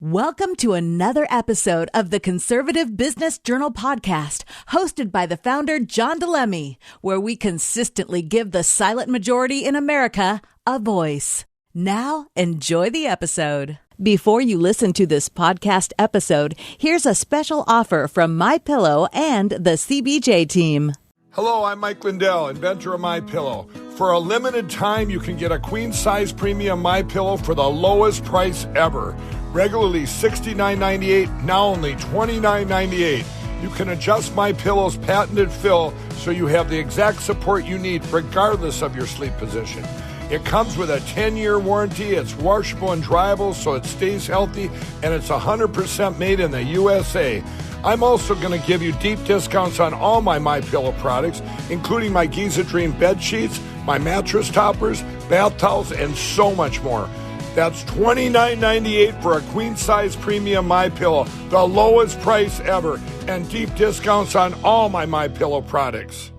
Welcome to another episode of the Conservative Business Journal podcast, hosted by the founder, John DeLemme, where we consistently give the silent majority in America a voice. Now, enjoy the episode. Before you listen to this podcast episode, here's a special offer from MyPillow and the CBJ team. Hello, I'm Mike Lindell, inventor of MyPillow. For a limited time, you can get a queen-size premium MyPillow for the lowest price ever. Regularly $69.98, now only $29.98. You can adjust MyPillow's patented fill so you have the exact support you need regardless of your sleep position. It comes with a 10-year warranty, it's washable and dryable so it stays healthy, and it's 100% made in the USA. I'm also going to give you deep discounts on all my MyPillow products, including my Giza Dream bed sheets, my mattress toppers, bath towels, and so much more. That's $29.98 for a queen-size premium MyPillow, the lowest price ever, and deep discounts on all my MyPillow products.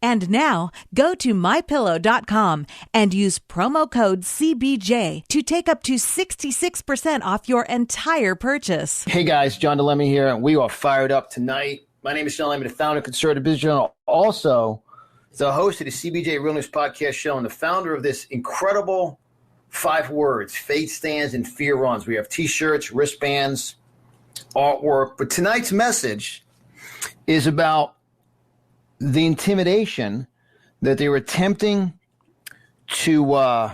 And now, go to MyPillow.com and use promo code CBJ to take up to 66% off your entire purchase. Hey guys, John DeLemme here, and we are fired up tonight. My name is John DeLemme, the founder of Conservative Business Journal, also the host of the CBJ Real News Podcast Show, and the founder of this incredible 5 words, faith stands and fear runs. We have t-shirts, wristbands, artwork. But tonight's message is about the intimidation that they were attempting to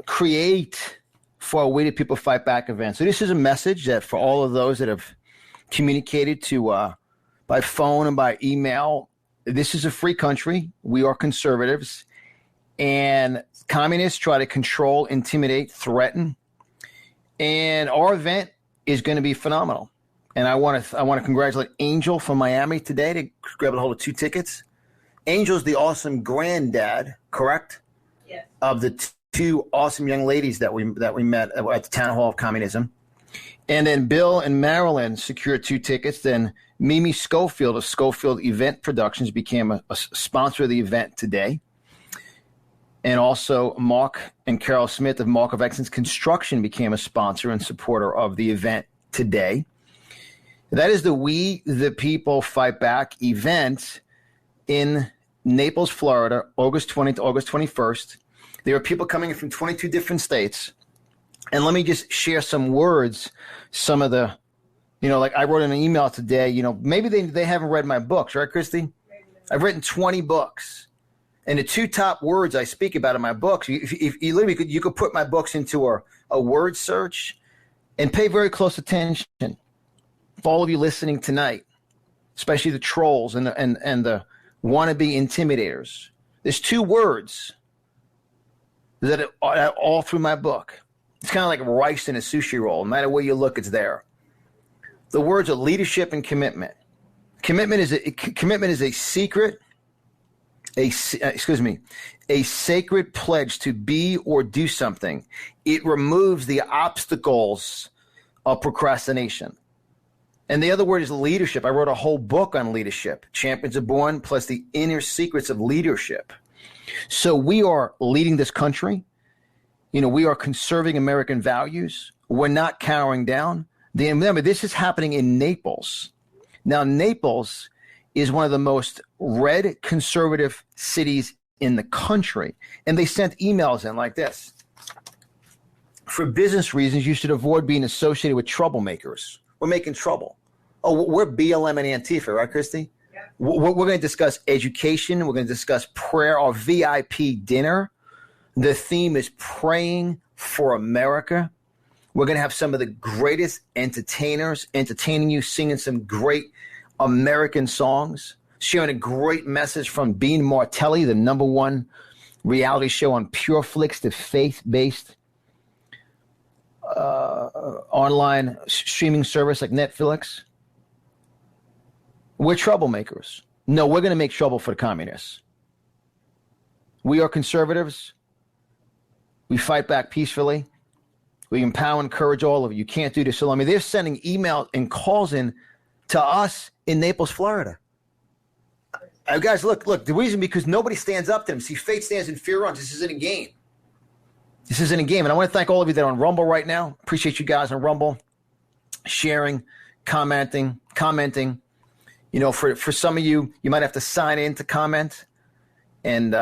create for a Way That People Fight Back event. So this is a message that for all of those that have communicated to by phone and by email, this is a free country. We are conservatives. And communists try to control, intimidate, threaten. And our event is going to be phenomenal. And I want to congratulate Angel from Miami today to grab a hold of 2 tickets. Angel's the awesome granddad, correct? Yes. Of the 2 awesome young ladies that we met at the Town Hall of Communism. And then Bill and Marilyn secured 2 tickets. Then Mimi Schofield of Schofield Event Productions became a sponsor of the event today. And also Mark and Carol Smith of Mark of Excellence Construction became a sponsor and supporter of the event today. That is the We the People Fight Back event in Naples, Florida, August 20th to August 21st. There are people coming in from 22 different states. And let me just share some words, some of the, like I wrote in an email today, maybe they haven't read my books, right, Christy? I've written 20 books. And the 2 top words I speak about in my books, if you literally you could put my books into a word search and pay very close attention. For all of you listening tonight, especially the trolls and the wannabe intimidators, there's 2 words that are all through my book. It's kind of like rice in a sushi roll. No matter where you look, it's there. The words are leadership and commitment. Commitment is a secret. A sacred pledge to be or do something. It removes the obstacles of procrastination. And the other word is leadership. I wrote a whole book on leadership, Champions Are Born, plus the inner secrets of leadership. So we are leading this country. We are conserving American values. We're not cowering down. Remember, this is happening in Naples. Now, Naples is one of the most read conservative cities in the country. And they sent emails in like this. For business reasons, you should avoid being associated with troublemakers. We're making trouble. Oh, we're BLM and Antifa, right, Christy? Yeah. We're going to discuss education. We're going to discuss prayer, our VIP dinner. The theme is praying for America. We're going to have some of the greatest entertainers entertaining you, singing some great American songs, sharing a great message from Bean Martelli, the #1 reality show on PureFlix, the faith-based online streaming service like Netflix. We're troublemakers. No, we're going to make trouble for the communists. We are conservatives. We fight back peacefully. We empower and encourage all of you. You can't do this alone. They're sending emails and calls in to us in Naples, Florida. Guys, look, the reason because nobody stands up to them. See, faith stands and fear runs. This isn't a game. This isn't a game. And I want to thank all of you that are on Rumble right now. Appreciate you guys on Rumble, sharing, commenting. You know, for some of you, you might have to sign in to comment. And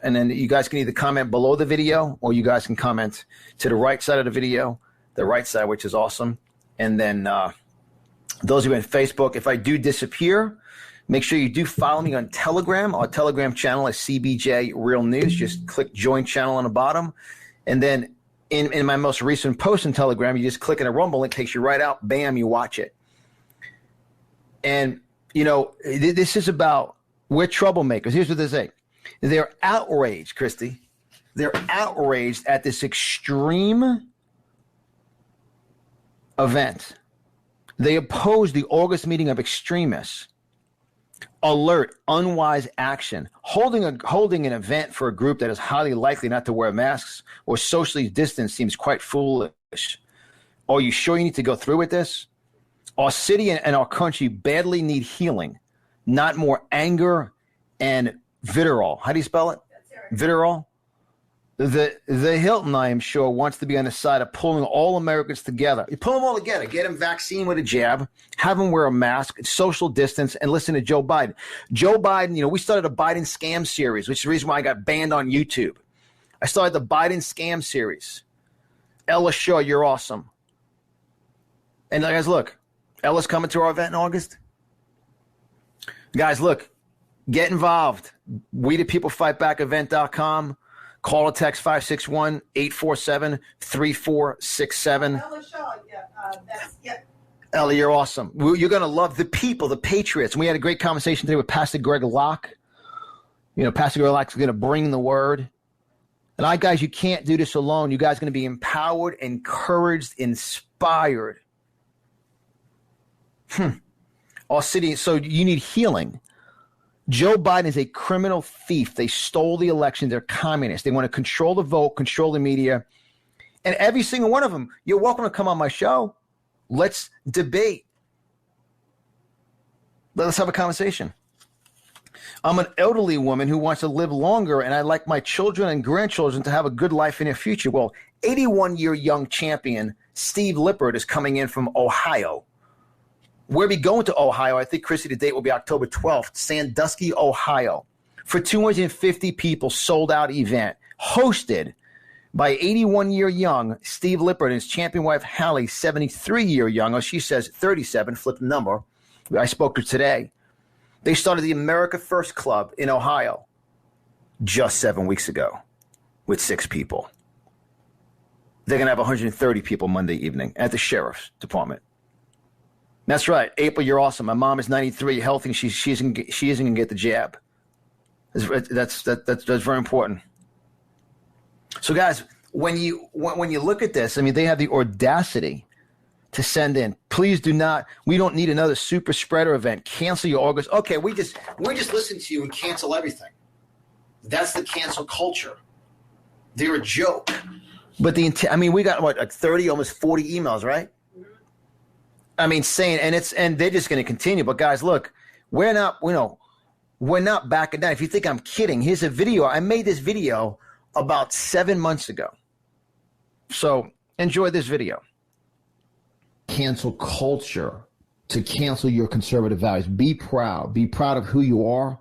then you guys can either comment below the video or you guys can comment to the right side of the video, the right side, which is awesome. And then those of you on Facebook, if I do disappear, make sure you do follow me on Telegram. Our Telegram channel is CBJ Real News. Just click join channel on the bottom. And then in my most recent post in Telegram, you just click on a Rumble link, takes you right out. Bam, you watch it. And, you know, this is about, we're troublemakers. Here's what they say. They're outraged, Christy. They're outraged at this extreme event. They oppose the August meeting of extremists. Alert, unwise action. Holding an event for a group that is highly likely not to wear masks or socially distance seems quite foolish. Are you sure you need to go through with this? Our city and our country badly need healing, not more anger and vitriol. How do you spell it? Vitriol? The Hilton, I am sure, wants to be on the side of pulling all Americans together. You pull them all together. Get them vaccine with a jab. Have them wear a mask, social distance, and listen to Joe Biden. Joe Biden, you know, we started a Biden scam series, which is the reason why I got banned on YouTube. I started the Biden scam series. Ella Shaw, you're awesome. And guys, look, Ella's coming to our event in August. Guys, look, get involved. WeThePeopleFightBackEvent.com. Call or text 561-847-3467. Ella Shaw, yeah. Ella, you're awesome. You're going to love the people, the patriots. And we had a great conversation today with Pastor Greg Locke. You know, Pastor Greg Locke is going to bring the word. And guys, you can't do this alone. You guys are going to be empowered, encouraged, inspired. Our city, so you need healing. Joe Biden is a criminal thief. They stole the election. They're communists. They want to control the vote, control the media. And every single one of them, you're welcome to come on my show. Let's debate. Let's have a conversation. I'm an elderly woman who wants to live longer, and I'd like my children and grandchildren to have a good life in their future. Well, 81-year young champion Steve Lippert is coming in from Ohio. We'll be going to Ohio. I think, Chrissy, the date will be October 12th, Sandusky, Ohio, for 250 people, sold-out event, hosted by 81-year young Steve Lippert and his champion wife, Hallie, 73-year young. She says 37, flip the number. I spoke to her today. They started the America First Club in Ohio just 7 weeks ago with 6 people. They're going to have 130 people Monday evening at the Sheriff's Department. That's right. April, you're awesome. My mom is 93, healthy. She isn't going to get the jab. That's very important. So, guys, when you look at this, I mean, they have the audacity to send in. Please do not. We don't need another super spreader event. Cancel your August. Okay, we're just listening to you and cancel everything. That's the cancel culture. They're a joke. But we got like 30, almost 40 emails, right? I mean, saying, and they're just going to continue. But guys, look, we're not backing down. If you think I'm kidding, here's a video. I made this video about 7 months ago. So enjoy this video. Cancel culture to cancel your conservative values. Be proud. Be proud of who you are.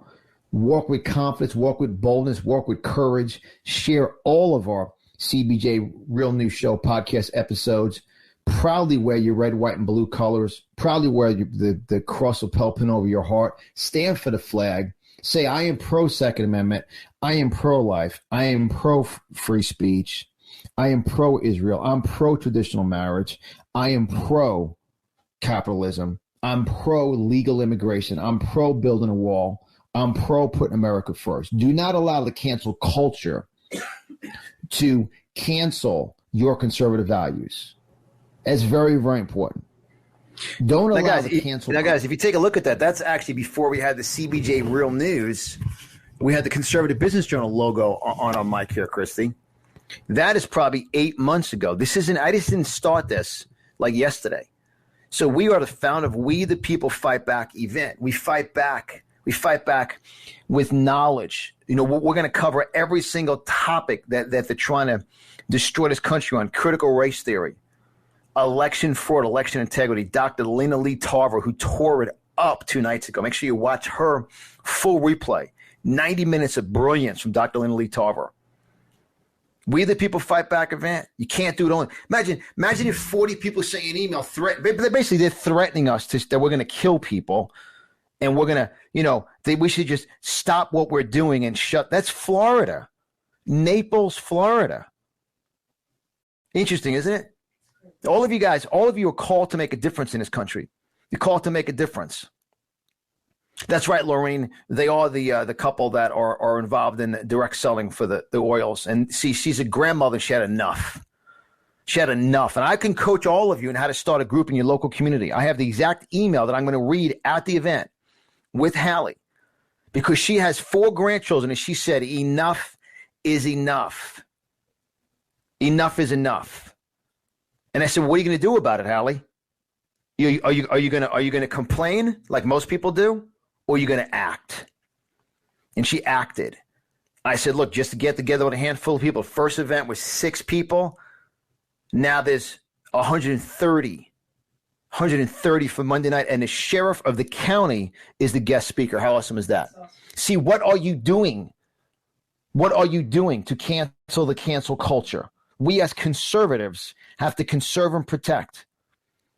Walk with confidence. Walk with boldness. Walk with courage. Share all of our CBJ Real News Show podcast episodes. Proudly wear your red, white, and blue colors. Proudly wear the cross lapel pin over your heart. Stand for the flag. Say, I am pro-Second Amendment. I am pro-life. I am pro-free speech. I am pro-Israel. I'm pro-traditional marriage. I am pro-capitalism. I'm pro-legal immigration. I'm pro-building a wall. I'm pro-putting America first. Do not allow the cancel culture to cancel your conservative values. It's very, very important. Don't allow the cancel. Now, guys, if you take a look at that, that's actually before we had the CBJ Real News. We had the Conservative Business Journal logo on our mic here, Christy. That is probably 8 months ago. I just didn't start this like yesterday. So we are the founder of We the People Fight Back event. We fight back We fight back with knowledge. You know, we're going to cover every single topic that they're trying to destroy this country on: critical race theory, election fraud, election integrity. Dr. Lena Lee Tarver, who tore it up 2 nights ago. Make sure you watch her full replay. 90 minutes of brilliance from Dr. Lena Lee Tarver. We the People Fight Back event. You can't do it only. Imagine if 40 people sent you an email they're threatening us that we're going to kill people, and we're going to, we should just stop what we're doing and shut. That's Florida, Naples, Florida. Interesting, isn't it? All of you are called to make a difference in this country. You're called to make a difference. That's right, Lorraine. They are the couple that are involved in direct selling for the oils. And see, she's a grandmother. She had enough. And I can coach all of you on how to start a group in your local community. I have the exact email that I'm going to read at the event with Hallie, because she has 4 grandchildren, and she said, enough is enough. Enough is enough. And I said, what are you going to do about it, Hallie? Are you going to complain like most people do? Or are you going to act? And she acted. I said, look, just to get together with a handful of people. First event was 6 people. Now there's 130 for Monday night. And the sheriff of the county is the guest speaker. How awesome is that? Awesome. See, what are you doing? What are you doing to cancel the cancel culture? We as conservatives have to conserve and protect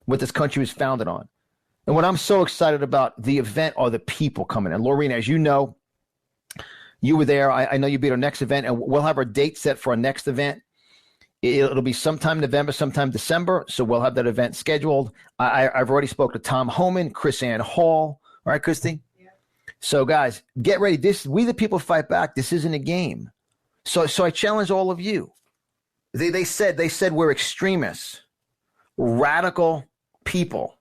what this country was founded on. And what I'm so excited about the event are the people coming in. Laureen, as you know, you were there. I know you'll be at our next event, and we'll have our date set for our next event. It'll be sometime November, sometime December. So we'll have that event scheduled. I've already spoke to Tom Homan, Chris Ann Hall. All right, Christy? Yeah. So guys, get ready. We the People Fight Back. This isn't a game. So I challenge all of you. They said we're extremists, radical people.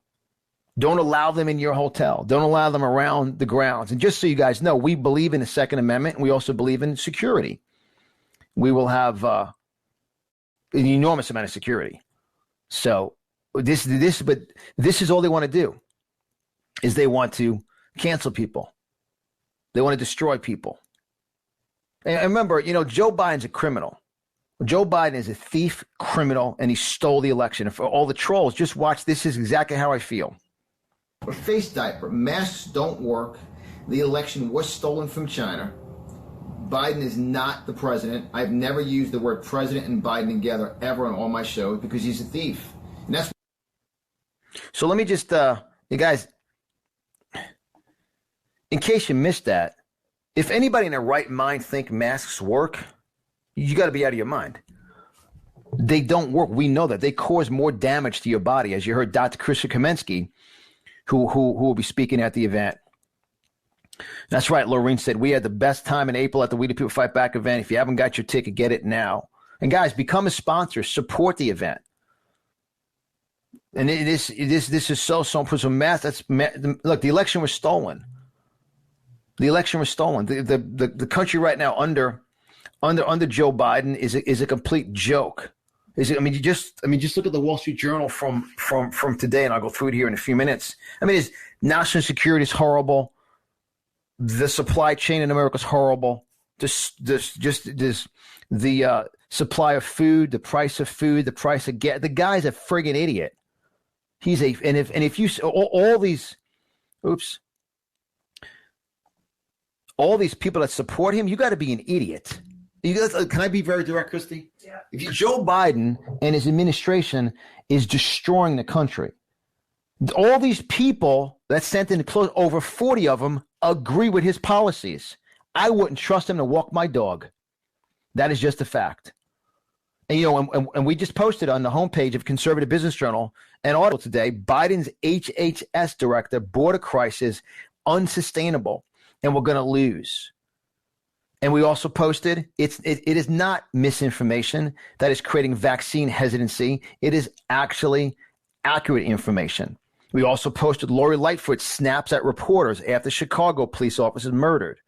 Don't allow them in your hotel. Don't allow them around the grounds. And just so you guys know, we believe in the Second Amendment, and we also believe in security. We will have an enormous amount of security. So this is all they want to do, is they want to cancel people. They want to destroy people. And remember, Joe Biden's a criminal. Joe Biden is a thief, criminal, and he stole the election. And for all the trolls, just watch. This is exactly how I feel. A face diaper. Masks don't work. The election was stolen from China. Biden is not the president. I've never used the word president and Biden together ever on all my shows because he's a thief. And that's. So let me just, you guys, in case you missed that, if anybody in their right mind think masks work, you got to be out of your mind. They don't work. We know that. They cause more damage to your body, as you heard Dr. Krishna Kamensky, who will be speaking at the event. That's right. Lorraine said, we had the best time in April at the We the People Fight Back event. If you haven't got your ticket, get it now. And guys, become a sponsor. Support the event. And this is so important. Look, the election was stolen. The election was stolen. The country right now under Joe Biden is a complete joke. Just look at the Wall Street Journal from today, and I'll go through it here in a few minutes. His national security is horrible. The supply chain in America is horrible. The supply of food, the price of food, the price of gas. The guy's a friggin' idiot. If you all these people that support him, you got to be an idiot. Can I be very direct, Christy? Yeah. Joe Biden and his administration is destroying the country. All these people that sent in close, over 40 of them, agree with his policies. I wouldn't trust him to walk my dog. That is just a fact. And we just posted on the homepage of Conservative Business Journal an article today. Biden's HHS director, border crisis, unsustainable, and we're going to lose. And we also posted, it is not misinformation that is creating vaccine hesitancy. It is actually accurate information. We also posted Lori Lightfoot snaps at reporters after Chicago police officers murdered.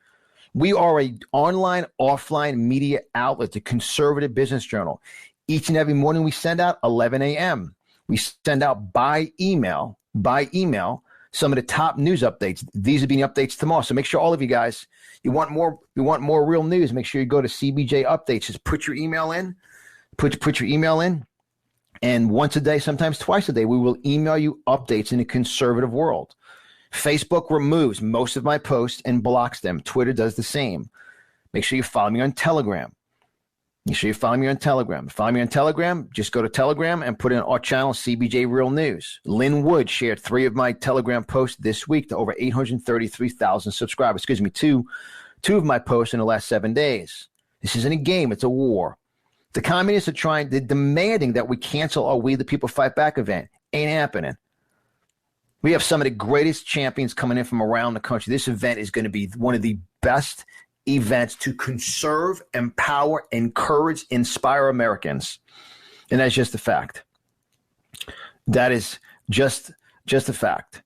We are an online, offline media outlet, the Conservative Business Journal. Each and every morning we send out 11 a.m. We send out by email some of the top news updates. These will be the updates tomorrow. So make sure all of you guys, you want more real news, make sure you go to CBJ Updates. Just put your email in, put your email in, and once a day, sometimes twice a day, we will email you updates in the conservative world. Facebook removes most of my posts and blocks them. Twitter does the same. Make sure you follow me on Telegram. Make sure you follow me on Telegram. Follow me on Telegram. Just go to Telegram and put in our channel, CBJ Real News. Lynn Wood shared 3 of my Telegram posts this week to over 833,000 subscribers. Excuse me, two of my posts in the last 7 days. This isn't a game. It's a war. The communists are they're demanding that we cancel our We the People Fight Back event. Ain't happening. We have some of the greatest champions coming in from around the country. This event is going to be one of the best events to conserve, empower, encourage, inspire Americans. And that's just a fact. That is just a fact.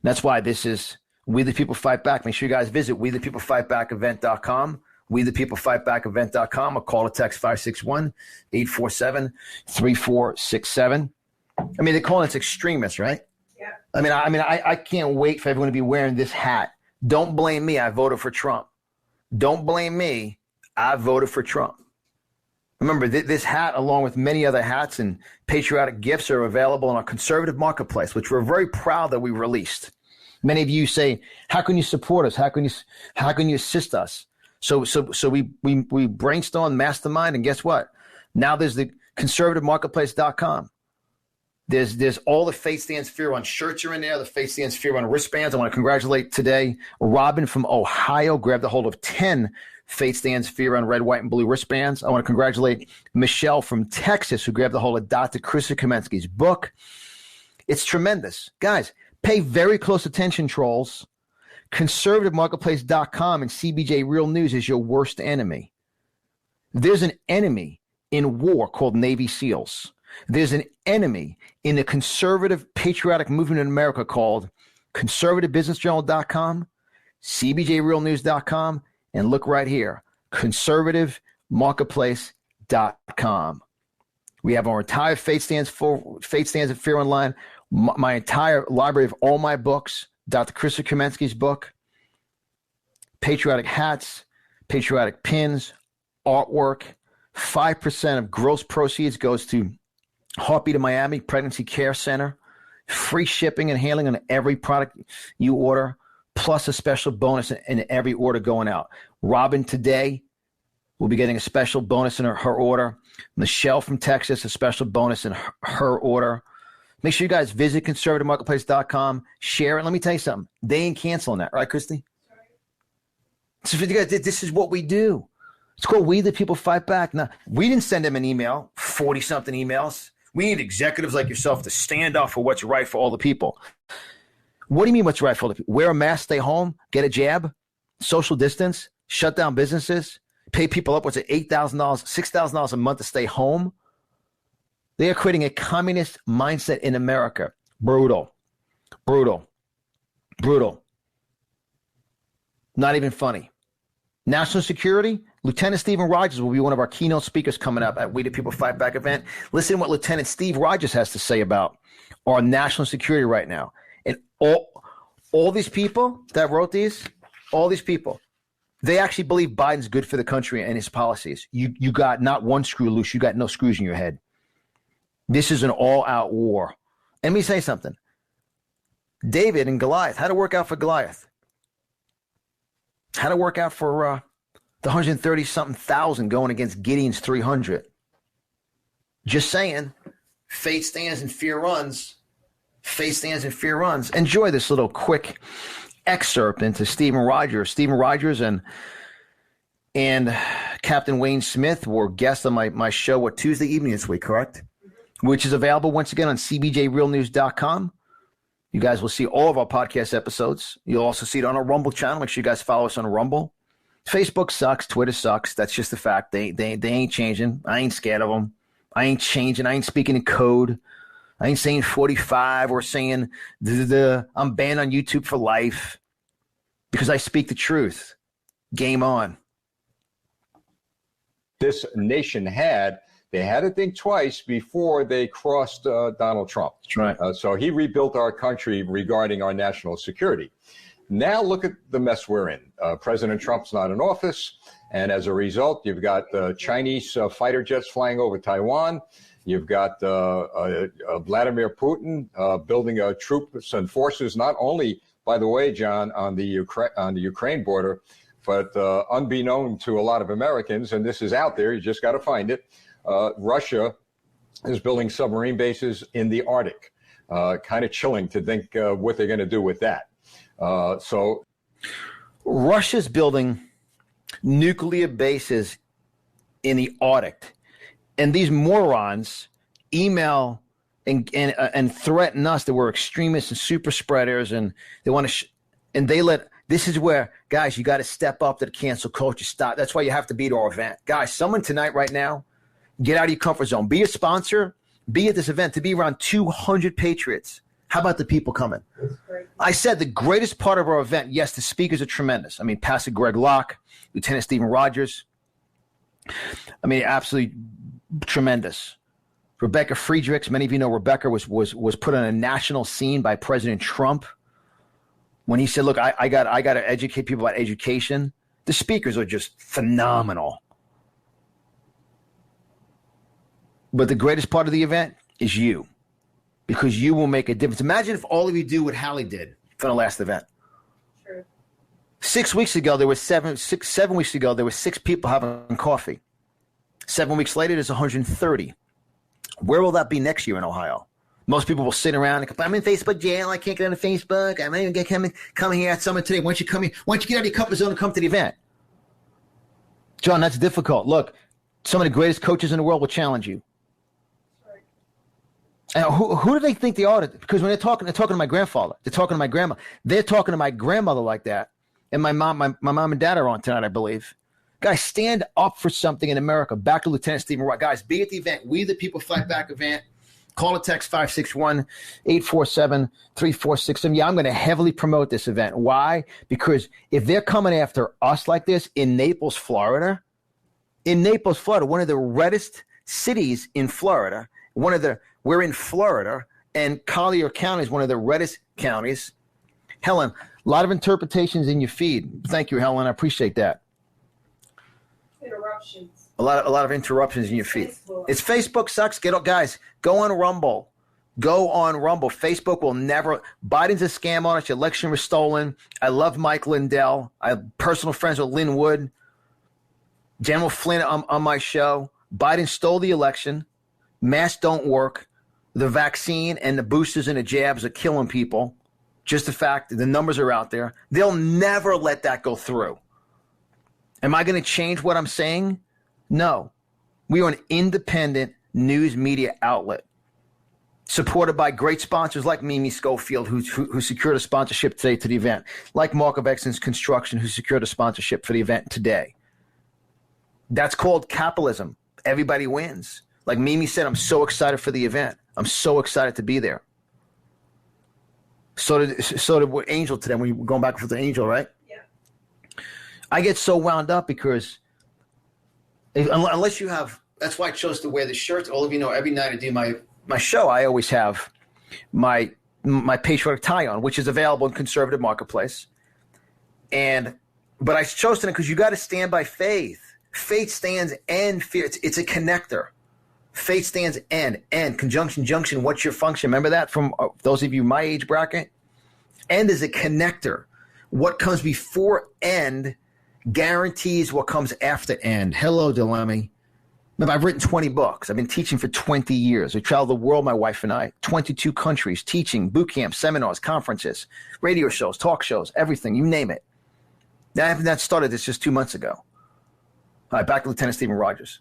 That's why this is We the People Fight Back. Make sure you guys visit WeThePeopleFightBackEvent.com, WeThePeopleFightBackEvent.com, or call or text 561-847-3467. I mean, they're calling us extremists, right? Yeah. I can't wait for everyone to be wearing this hat. Don't blame me. I voted for Trump. Don't blame me. I voted for Trump. Remember, this hat, along with many other hats and patriotic gifts, are available on our conservative marketplace, which we're very proud that we released. Many of you say, "How can you support us? How can you assist us?" So we brainstorm, mastermind, and guess what? Now there's the conservativemarketplace.com. There's all the Faith Stands Fear Run shirts are in there. The Faith Stands Fear Run wristbands. I want to congratulate today Robin from Ohio grabbed a hold of 10 Faith Stands Fear Run red, white, and blue wristbands. I want to congratulate Michelle from Texas who grabbed a hold of Dr. Krista Kamensky's book. It's tremendous. Guys, pay very close attention, trolls. ConservativeMarketplace.com and CBJ Real News is your worst enemy. There's an enemy in war called Navy SEALs. There's an enemy in the conservative patriotic movement in America called conservativebusinessjournal.com, cbjrealnews.com, and look right here, conservativemarketplace.com. We have our entire Faith Stands and Fear online, my entire library of all my books, Dr. Krista Kamensky's book, patriotic hats, patriotic pins, artwork. 5% of gross proceeds goes to Heartbeat of Miami Pregnancy Care Center. Free shipping and handling on every product you order, plus a special bonus in every order going out. Robin today will be getting a special bonus in her order. Michelle from Texas, a special bonus in her order. Make sure you guys visit conservativemarketplace.com, share it. Let me tell you something. They ain't canceling that, right, Christy? So this is what we do. It's called We the People Fight Back. Now, we didn't send them an email, 40-something emails. We need executives like yourself to stand up for what's right for all the people. What do you mean what's right for all the people? Wear a mask, stay home, get a jab, social distance, shut down businesses, pay people up, what's it, $8,000, $6,000 a month to stay home? They are creating a communist mindset in America. Brutal. Brutal. Brutal. Not even funny. National security, Lieutenant Stephen Rogers will be one of our keynote speakers coming up at We the People Fight Back event. Listen to what Lieutenant Steve Rogers has to say about our national security right now. And all these people that wrote these, all these people, they actually believe Biden's good for the country and his policies. You got not one screw loose. You got no screws in your head. This is an all-out war. And let me say something. David and Goliath, how'd it work out for Goliath? How'd it work out for the 130-something thousand going against Gideon's 300? Just saying, faith stands and fear runs. Faith stands and fear runs. Enjoy this little quick excerpt into Stephen Rogers. Stephen Rogers and Captain Wayne Smith were guests on my show Tuesday evening this week, correct? Which is available once again on cbjrealnews.com. You guys will see all of our podcast episodes. You'll also see it on our Rumble channel. Make sure you guys follow us on Rumble. Facebook sucks. Twitter sucks. That's just a fact. They ain't changing. I ain't scared of them. I ain't changing. I ain't speaking in code. I ain't saying 45 or saying I'm banned on YouTube for life because I speak the truth. Game on. This nation had They had to think twice before they crossed Donald Trump. That's right. So he rebuilt our country regarding our national security. Now look at the mess we're in. President Trump's not in office, and as a result, you've got Chinese fighter jets flying over Taiwan. You've got Vladimir Putin building troops and forces, not only, by the way, John, on the Ukraine border, but unbeknown to a lot of Americans, and this is out there, you just got to find it, Russia is building submarine bases in the Arctic. Kind of chilling to think what they're going to do with that. So Russia's building nuclear bases in the Arctic. And these morons email and threaten us that we're extremists and super spreaders, and they want to this is where, guys, you got to step up to the cancel culture. Stop. That's why you have to be to our event. Guys, someone tonight right now, get out of your comfort zone. Be a sponsor. Be at this event. To be around 200 patriots. How about the people coming? I said the greatest part of our event, yes, the speakers are tremendous. I mean, Pastor Greg Locke, Lieutenant Stephen Rogers. I mean, absolutely tremendous. Rebecca Friedrichs, many of you know Rebecca was put on a national scene by President Trump when he said, look, I got to educate people about education. The speakers are just phenomenal. But the greatest part of the event is you, because you will make a difference. Imagine if all of you do what Hallie did for the last event. True. 6 weeks ago, there was 7 weeks ago, there were 6 people having coffee. 7 weeks later, there's 130. Where will that be next year in Ohio? Most people will sit around and complain, I'm in Facebook jail. I can't get on Facebook. I'm not even coming here at Summit today. Why don't you come here? Why don't you get out of your comfort zone and come to the event? John, that's difficult. Look, some of the greatest coaches in the world will challenge you. And who do they think they are? Because when they're talking to my grandfather. They're talking to my grandma. They're talking to my grandmother like that. And my mom and dad are on tonight, I believe. Guys, stand up for something in America. Back to Lieutenant Stephen Wright. Guys, be at the event. We the People Fight Back event. Call or text 561-847-3467. Yeah, I'm going to heavily promote this event. Why? Because if they're coming after us like this in Naples, Florida, one of the reddest cities in Florida, we're in Florida, and Collier County is one of the reddest counties. Helen, a lot of interpretations in your feed. Thank you, Helen. I appreciate that. Interruptions. A lot of interruptions in your feed. Facebook. It's Facebook sucks. Guys, go on Rumble. Facebook will never. Biden's a scam on us. The election was stolen. I love Mike Lindell. I have personal friends with Lynn Wood, General Flynn on my show. Biden stole the election. Masks don't work. The vaccine and the boosters and the jabs are killing people. Just the fact that the numbers are out there. They'll never let that go through. Am I going to change what I'm saying? No. We are an independent news media outlet supported by great sponsors like Mimi Schofield, who secured a sponsorship today to the event, like Mark of Excellence Construction, who secured a sponsorship for the event today. That's called capitalism. Everybody wins. Like Mimi said, I'm so excited for the event. I'm so excited to be there. So did Angel today. When you were going back with the Angel, right? Yeah. I get so wound up because unless you have, that's why I chose to wear the shirts. All of you know, every night I do my show, I always have my patriotic tie on, which is available in Conservative Marketplace. But I chose to because you got to stand by faith. Faith stands and fear. It's a connector. Faith stands and conjunction, junction. What's your function? Remember that from those of you my age bracket? And is a connector. What comes before end guarantees what comes after end. Hello, Delemy. Remember, I've written 20 books. I've been teaching for 20 years. We traveled the world, my wife and I, 22 countries, teaching, boot camps, seminars, conferences, radio shows, talk shows, everything, you name it. That started this just 2 months ago. All right, back to Lieutenant Stephen Rogers.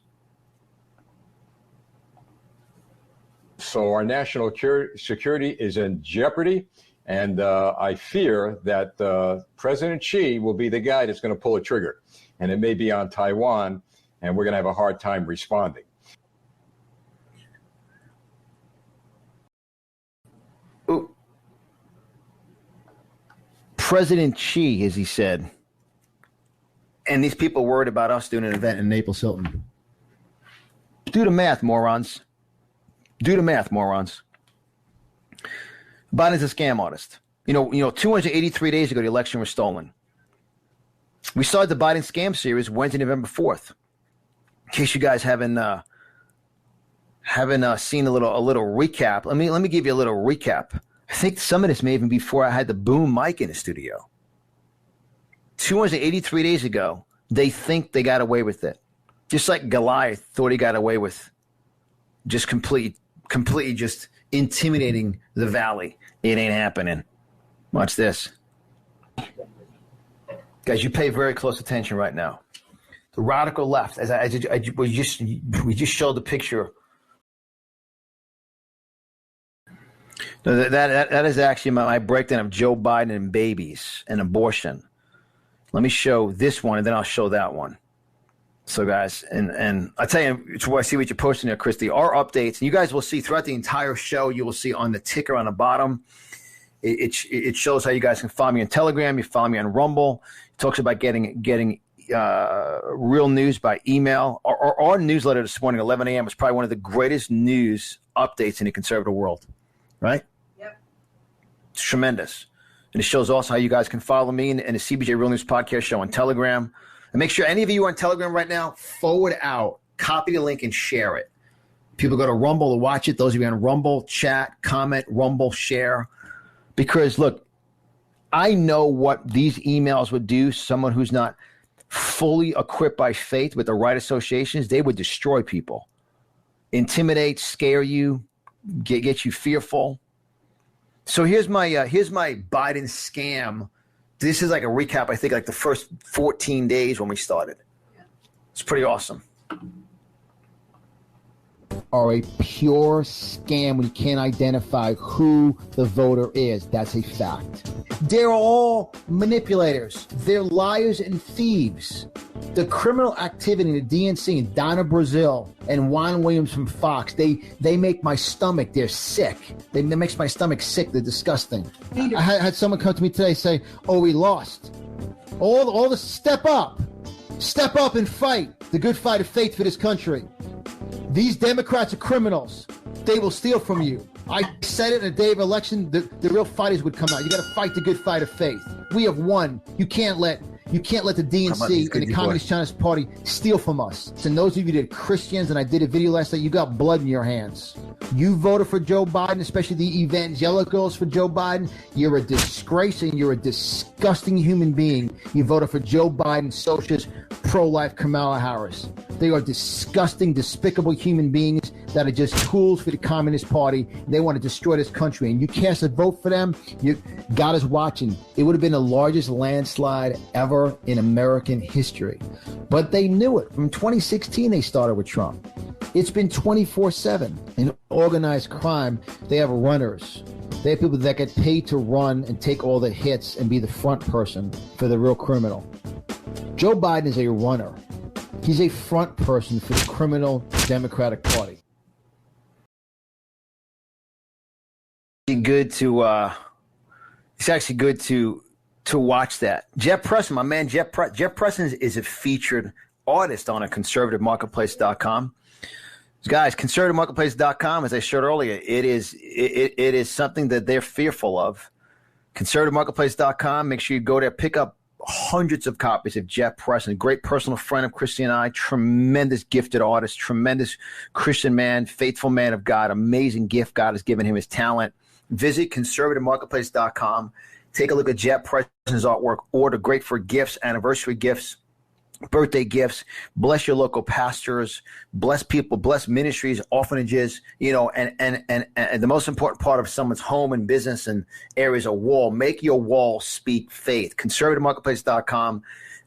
So our national security is in jeopardy, and I fear that President Xi will be the guy that's going to pull a trigger, and it may be on Taiwan, and we're going to have a hard time responding. Ooh. President Xi, as he said, and these people worried about us doing an event in Naples Hilton. Do the math, morons. Do the math, morons. Biden's a scam artist. 283 days ago, the election was stolen. We started the Biden scam series Wednesday, November 4th. In case you guys haven't seen a little recap, let me give you a little recap. I think some of this may even be before I had the boom mic in the studio. 283 days ago, they think they got away with it. Just like Goliath thought he got away with just completely just intimidating the valley. It ain't happening. Watch this. Guys, you pay very close attention right now. The radical left, we just showed the picture. That is actually my breakdown of Joe Biden and babies and abortion. Let me show this one, and then I'll show that one. So, guys, and I tell you, I see what you're posting there, Christy. Our updates, and you guys will see throughout the entire show. You will see on the ticker on the bottom. It shows how you guys can follow me on Telegram. You follow me on Rumble. It talks about getting real news by email. Our newsletter this morning, 11 a.m., was probably one of the greatest news updates in the conservative world. Right? Yep. It's tremendous. And it shows also how you guys can follow me and the CBJ Real News Podcast show on Telegram. And make sure any of you are on Telegram right now, forward out, copy the link, and share it. People go to Rumble to watch it. Those of you on Rumble, chat, comment, Rumble, share. Because, look, I know what these emails would do. Someone who's not fully equipped by faith with the right associations, they would destroy people, intimidate, scare you, get you fearful. So here's my Biden scam. This is like a recap, I think, like the first 14 days when we started. It's pretty awesome. Are a pure scam when you can't identify who the voter is. That's a fact. They're all manipulators. They're liars and thieves. The criminal activity in the DNC and Donna Brazil and Juan Williams from Fox, they make my stomach, they're sick. They makes my stomach sick. They're disgusting. I had someone come to me today say, oh, we lost. All the step up and fight the good fight of faith for this country. These Democrats are criminals. They will steal from you. I said it in the day of election, the real fighters would come out. You got to fight the good fight of faith. We have won. You can't let the DNC and the Communist Chinese Party steal from us. And those of you that are Christians, and I did a video last night, you got blood in your hands. You voted for Joe Biden, especially the evangelicals for Joe Biden. You're a disgrace and you're a disgusting human being. You voted for Joe Biden, socialist, pro-life Kamala Harris. They are disgusting, despicable human beings that are just tools for the Communist Party. They want to destroy this country. And you cast a vote for them, God is watching. It would have been the largest landslide ever in American history. But they knew it. From 2016, they started with Trump. It's been 24/7. In organized crime, they have runners. They have people that get paid to run and take all the hits and be the front person for the real criminal. Joe Biden is a runner. He's a front person for the criminal Democratic Party. It's actually good to watch that. Jeff Preston, my man, Jeff Preston is a featured artist on a conservativemarketplace.com. Guys, conservativemarketplace.com, as I showed earlier, it is something that they're fearful of. Conservativemarketplace.com. Make sure you go there, pick up hundreds of copies of Jeff Preston, great personal friend of Christy and I, tremendous gifted artist, tremendous Christian man, faithful man of God, amazing gift God has given him, his talent. Visit conservativemarketplace.com. Take a look at Jeff Preston's artwork. Order great for gifts, anniversary gifts, birthday gifts. Bless your local pastors. Bless people. Bless ministries, orphanages. And the most important part of someone's home and business and areas, a wall. Make your wall speak faith. ConservativeMarketplace.com.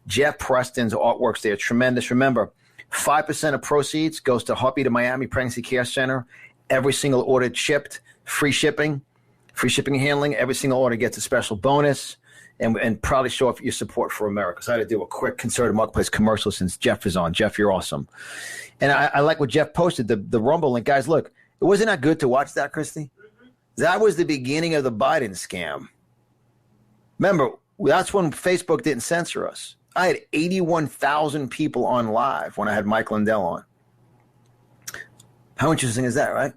Jeff Preston's artworks there, tremendous. Remember, 5% of proceeds goes to Heartbeat of Miami Pregnancy Care Center. Every single order shipped, free shipping and handling. Every single order gets a special bonus, and proudly show off your support for America. So I had to do a quick Conservative Marketplace commercial since Jeff is on. Jeff, you're awesome. And I like what Jeff posted, the Rumble link. Guys, look, it wasn't that good to watch that, Christy? That was the beginning of the Biden scam. Remember, that's when Facebook didn't censor us. I had 81,000 people on live when I had Mike Lindell on. How interesting is that, right?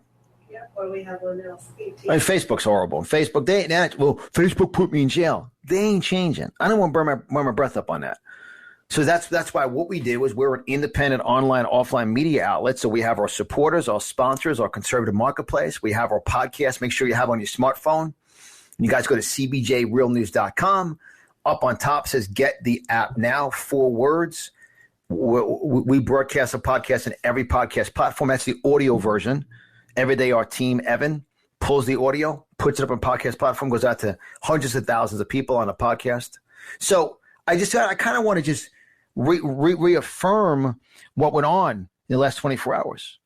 Yeah, or we have one else. 18. I mean, Facebook's horrible. Facebook, Facebook put me in jail. They ain't changing. I don't want to burn my breath up on that. So that's why what we did was we're an independent online, offline media outlet. So we have our supporters, our sponsors, our conservative marketplace. We have our podcast. Make sure you have it on your smartphone. You guys go to cbjrealnews.com. Up on top says get the app now, 4 words. We broadcast a podcast in every podcast platform. That's the audio version. Every day our team, Evan, pulls the audio, puts it up on podcast platform, goes out to hundreds of thousands of people on a podcast. So I kind of want to just reaffirm what went on in the last 24 hours.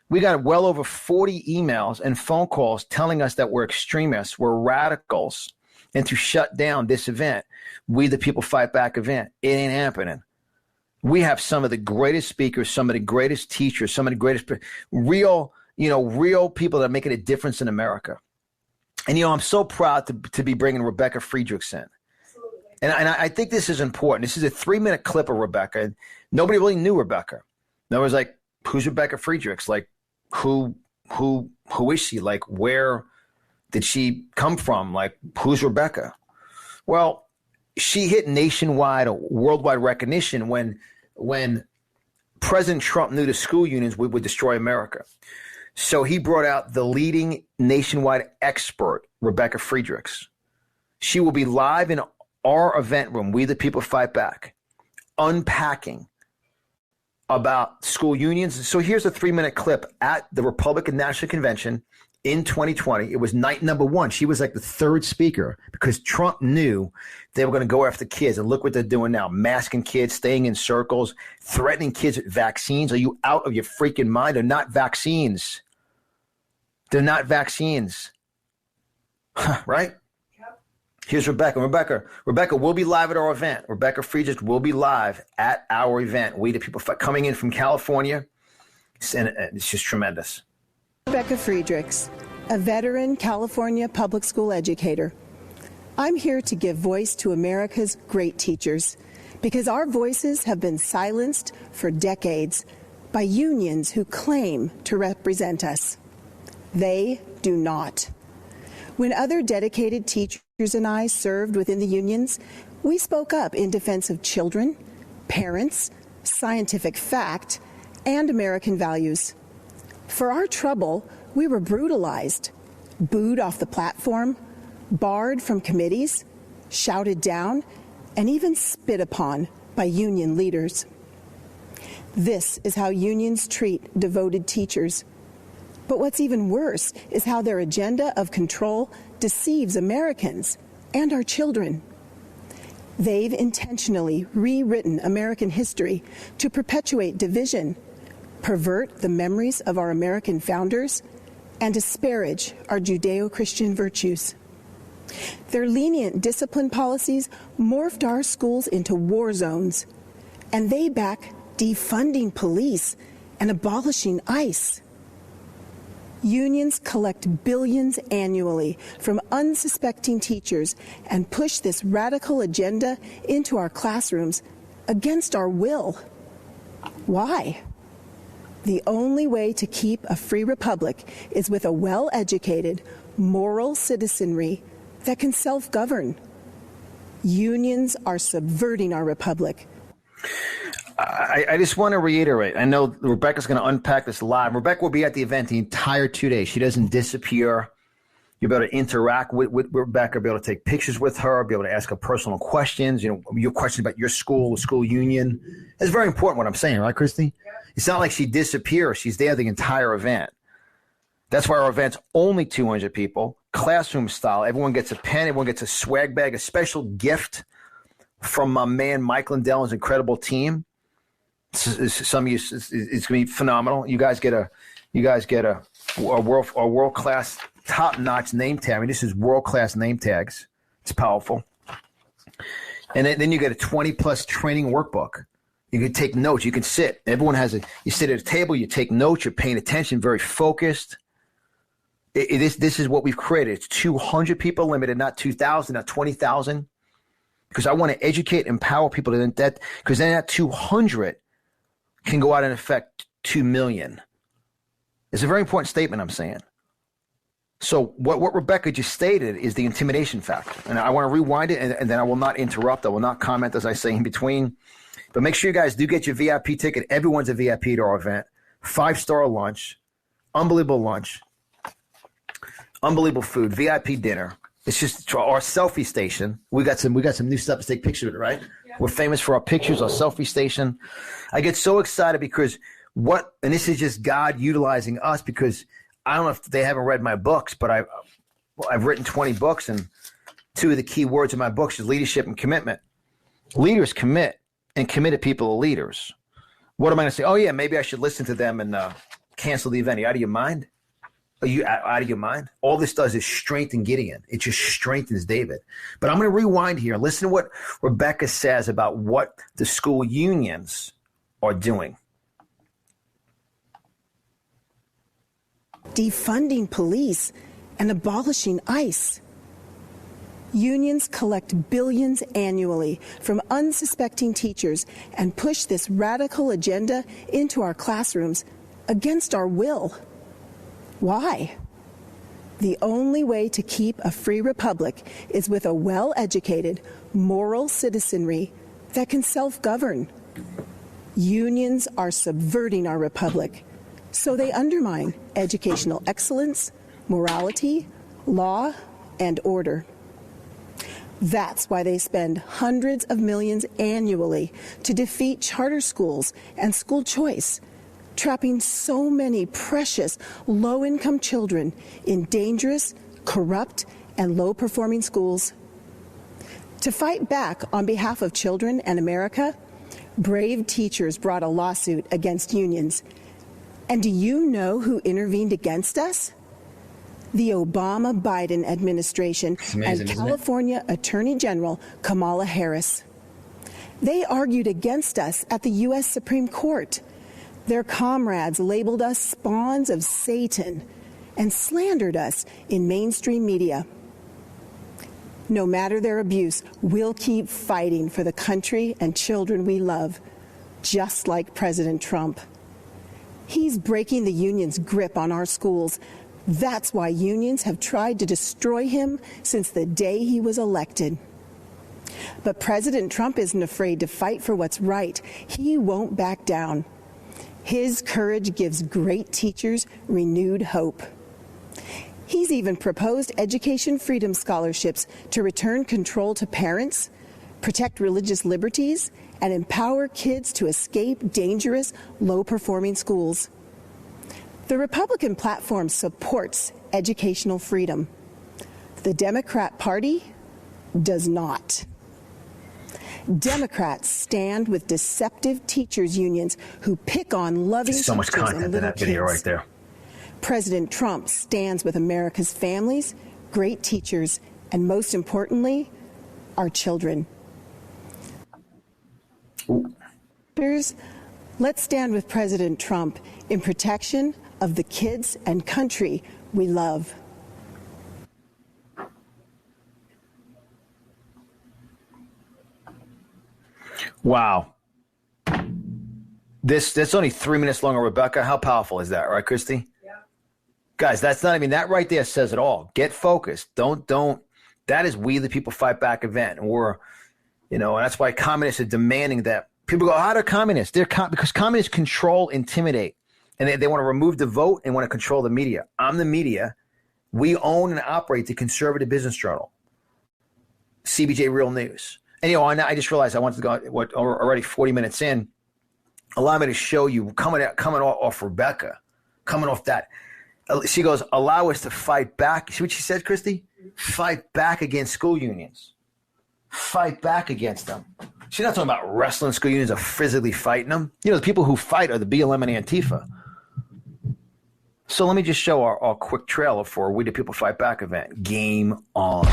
We got well over 40 emails and phone calls telling us that we're extremists, we're radicals, and to shut down this event, We the People Fight Back event. It ain't happening. We have some of the greatest speakers, some of the greatest teachers, some of the greatest real people that are making a difference in America. And, I'm so proud to be bringing Rebecca Friedrichs in. And I think this is important. This is a 3-minute clip of Rebecca. And nobody really knew Rebecca. No one was like, who's Rebecca Friedrichs? Like, who is she? Like, where did she come from? Like, who's Rebecca? Well, she hit nationwide or worldwide recognition when President Trump knew the school unions would destroy America. So he brought out the leading nationwide expert, Rebecca Friedrichs. She will be live in our event room, We the People Fight Back, unpacking about school unions. So here's a 3-minute clip at the Republican National Convention in 2020. It was night number 1. She was like the 3rd speaker because Trump knew they were going to go after kids. And look what they're doing now, masking kids, staying in circles, threatening kids with vaccines. Are you out of your freaking mind? They're not vaccines. They're not vaccines. Right? Here's Rebecca. Rebecca will be live at our event. Rebecca Friedrichs will be live at our event. We the People Fight, coming in from California. And it's just tremendous. Rebecca Friedrichs, a veteran California public school educator. I'm here to give voice to America's great teachers because our voices have been silenced for decades by unions who claim to represent us. They do not. When other dedicated teachers and I served within the unions, we spoke up in defense of children, parents, scientific fact, and American values. For our trouble, we were brutalized, booed off the platform, barred from committees, shouted down, and even spit upon by union leaders. This is how unions treat devoted teachers. But what's even worse is how their agenda of control deceives Americans and our children. They've intentionally rewritten American history to perpetuate division, pervert the memories of our American founders, and disparage our Judeo-Christian virtues. Their lenient discipline policies morphed our schools into war zones, and they back defunding police and abolishing ICE. Unions collect billions annually from unsuspecting teachers and push this radical agenda into our classrooms against our will. Why? The only way to keep a free republic is with a well-educated, moral citizenry that can self-govern. Unions are subverting our republic. I just want to reiterate. I know Rebecca's going to unpack this live. Rebecca will be at the event the entire 2 days. She doesn't disappear. You'll be able to interact with Rebecca, be able to take pictures with her, be able to ask her personal questions, your questions about your school, the school union. It's very important what I'm saying, right, Christy? Yeah. It's not like she disappears. She's there the entire event. That's why our event's only 200 people, classroom style. Everyone gets a pen. Everyone gets a swag bag, a special gift from my man Mike Lindell and his incredible team. Some of you, it's going to be phenomenal. You guys get a world class, top notch name tag. I mean, this is world class name tags. It's powerful. And then you get a 20+ training workbook. You can take notes. You can sit. Everyone you sit at a table. You take notes. You're paying attention. Very focused. This is what we've created. It's 200 people limited, not 2,000, not 20,000. Because I want to educate, empower people because then that 200 can go out and affect 2 million. It's a very important statement I'm saying. So what Rebecca just stated is the intimidation factor. And I want to rewind it, and then I will not interrupt. I will not comment, as I say, in between. But make sure you guys do get your VIP ticket. Everyone's a VIP to our event. 5-star lunch, unbelievable lunch, unbelievable food, VIP dinner. It's just our selfie station. We got some new stuff to take pictures of it, right? Yeah. We're famous for our pictures, our selfie station. I get so excited because and this is just God utilizing us, because I don't know if they haven't read my books, but I've written 20 books, and 2 of the key words in my books is leadership and commitment. Leaders commit, and committed people are leaders. What am I going to say? Oh, yeah, maybe I should listen to them and cancel the event. Are you out of your mind? Are you out of your mind? All this does is strengthen Gideon. It just strengthens David. But I'm going to rewind here. Listen to what Rebecca says about what the school unions are doing. Defunding police and abolishing ICE. Unions collect billions annually from unsuspecting teachers and push this radical agenda into our classrooms against our will. Why? The only way to keep a free republic is with a well-educated, moral citizenry that can self-govern. Unions are subverting our republic, so they undermine educational excellence, morality, law, and order. That's why they spend hundreds of millions annually to defeat charter schools and school choice, trapping so many precious low-income children in dangerous, corrupt, and low-performing schools. To fight back on behalf of children and America, brave teachers brought a lawsuit against unions. And do you know who intervened against us? The Obama-Biden administration and California Attorney General Kamala Harris. They argued against us at the U.S. Supreme Court. Their comrades labeled us spawns of Satan and slandered us in mainstream media. No matter their abuse, we'll keep fighting for the country and children we love, just like President Trump. He's breaking the union's grip on our schools. That's why unions have tried to destroy him since the day he was elected. But President Trump isn't afraid to fight for what's right. He won't back down. His courage gives great teachers renewed hope. He's even proposed education freedom scholarships to return control to parents, protect religious liberties, and empower kids to escape dangerous, low-performing schools. The Republican platform supports educational freedom. The Democrat Party does not. Democrats stand with deceptive teachers unions who pick on loving so much teachers content and in little that video kids. right there. President Trump stands with America's families, great teachers, and most importantly, our children. Let's stand with President Trump in protection of the kids and country we love. Wow. That's only 3 minutes long, Rebecca. How powerful is that, right, Christy? Yeah. Guys, that right there says it all. Get focused. Don't. That is We the People Fight Back event. And and that's why communists are demanding that. People go, how are communists? Because communists control, intimidate, and they want to remove the vote and want to control the media. I'm the media. We own and operate the Conservative Business Journal, CBJ Real News. And I just realized I wanted to go. Already 40 minutes in. Allow me to show you coming off Rebecca, coming off that. She goes, allow us to fight back. See what she said, Christy? Fight back against school unions. Fight back against them. She's not talking about wrestling school unions or physically fighting them. The people who fight are the BLM and Antifa. So let me just show our quick trailer for We the People Fight Back event. Game on.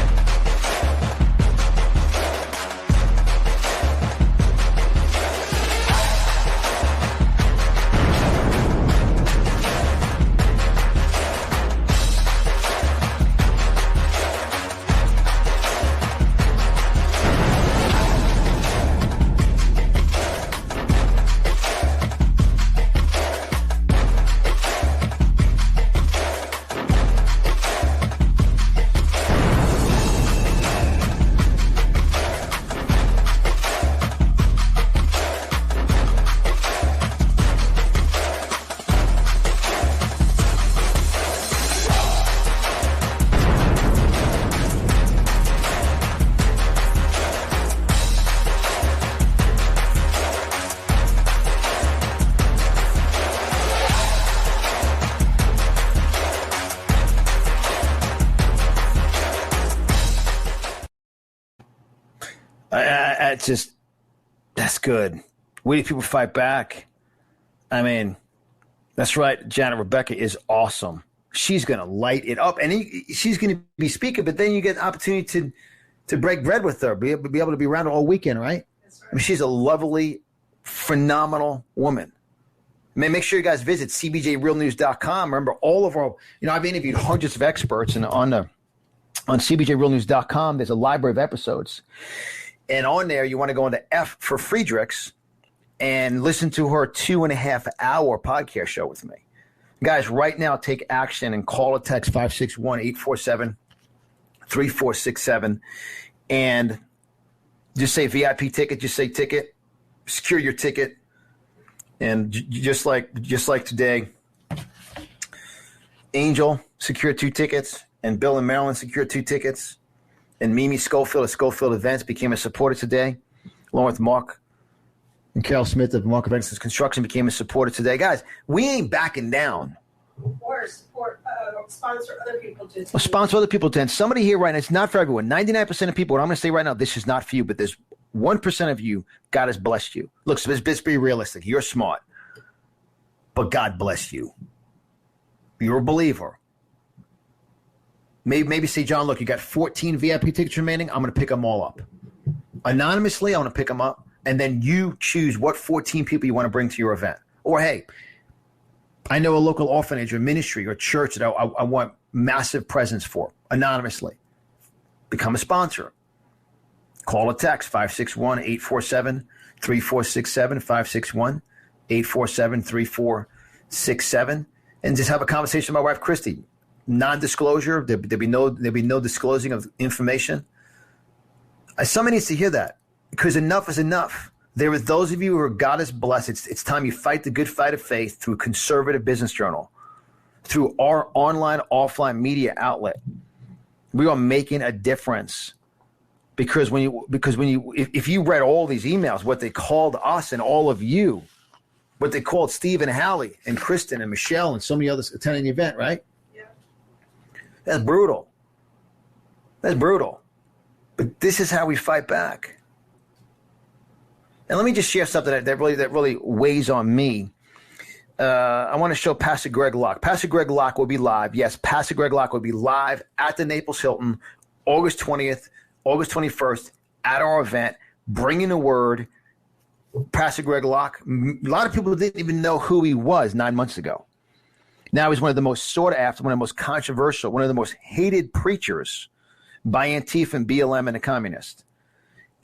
It's just, that's good. We need people to fight back. I mean, that's right. Janet Rebecca is awesome. She's going to light it up, and she's going to be speaking, but then you get an opportunity to break bread with her, be able to be around her all weekend, right? That's right. I mean, she's a lovely, phenomenal woman. Make sure you guys visit cbjrealnews.com. Remember, all of our, I've interviewed hundreds of experts, and on cbjrealnews.com, there's a library of episodes. And on there, you want to go into F for Friedrichs and listen to her 2.5-hour podcast show with me. Guys, right now, take action and call or text 561-847-3467 and just say VIP ticket, just say ticket, secure your ticket. And just like today, Angel secured 2 tickets, and Bill and Marilyn secured 2 tickets, and Mimi Schofield of Schofield Events became a supporter today, along with Mark and Carol Smith of Mark Events Construction became a supporter today. Guys, we ain't backing down. Or sponsor other people to. Well, sponsor other people to. And somebody here right now, it's not for everyone. 99% of people, what I'm going to say right now, this is not for you, but there's 1% of you, God has blessed you. Look, let's be realistic. You're smart, but God bless you. You're a believer. Maybe say, John, look, you got 14 VIP tickets remaining. I'm going to pick them all up. Anonymously, I want to pick them up. And then you choose what 14 people you want to bring to your event. Or, hey, I know a local orphanage or ministry or church that I want massive presence for, anonymously. Become a sponsor. Call or text 561-847-3467, 561-847-3467, and just have a conversation with my wife, Christy. Non-disclosure, there'll be no disclosing of information. Somebody needs to hear that, because enough is enough. There are those of you who God has blessed. It's time you fight the good fight of faith through Conservative Business Journal, through our online, offline media outlet. We are making a difference. Because if you read all these emails, what they called us and all of you, what they called Steve and Hallie and Kristen and Michelle and so many others attending the event, right? Yeah. That's brutal. That's brutal. But this is how we fight back. And let me just share something that really weighs on me. I want to show Pastor Greg Locke. Pastor Greg Locke will be live. Yes, Pastor Greg Locke will be live at the Naples Hilton, August 20th, August 21st, at our event, bringing the word. Pastor Greg Locke, a lot of people didn't even know who he was 9 months ago. Now he's one of the most sought after, one of the most controversial, one of the most hated preachers by Antifa and BLM and the communists.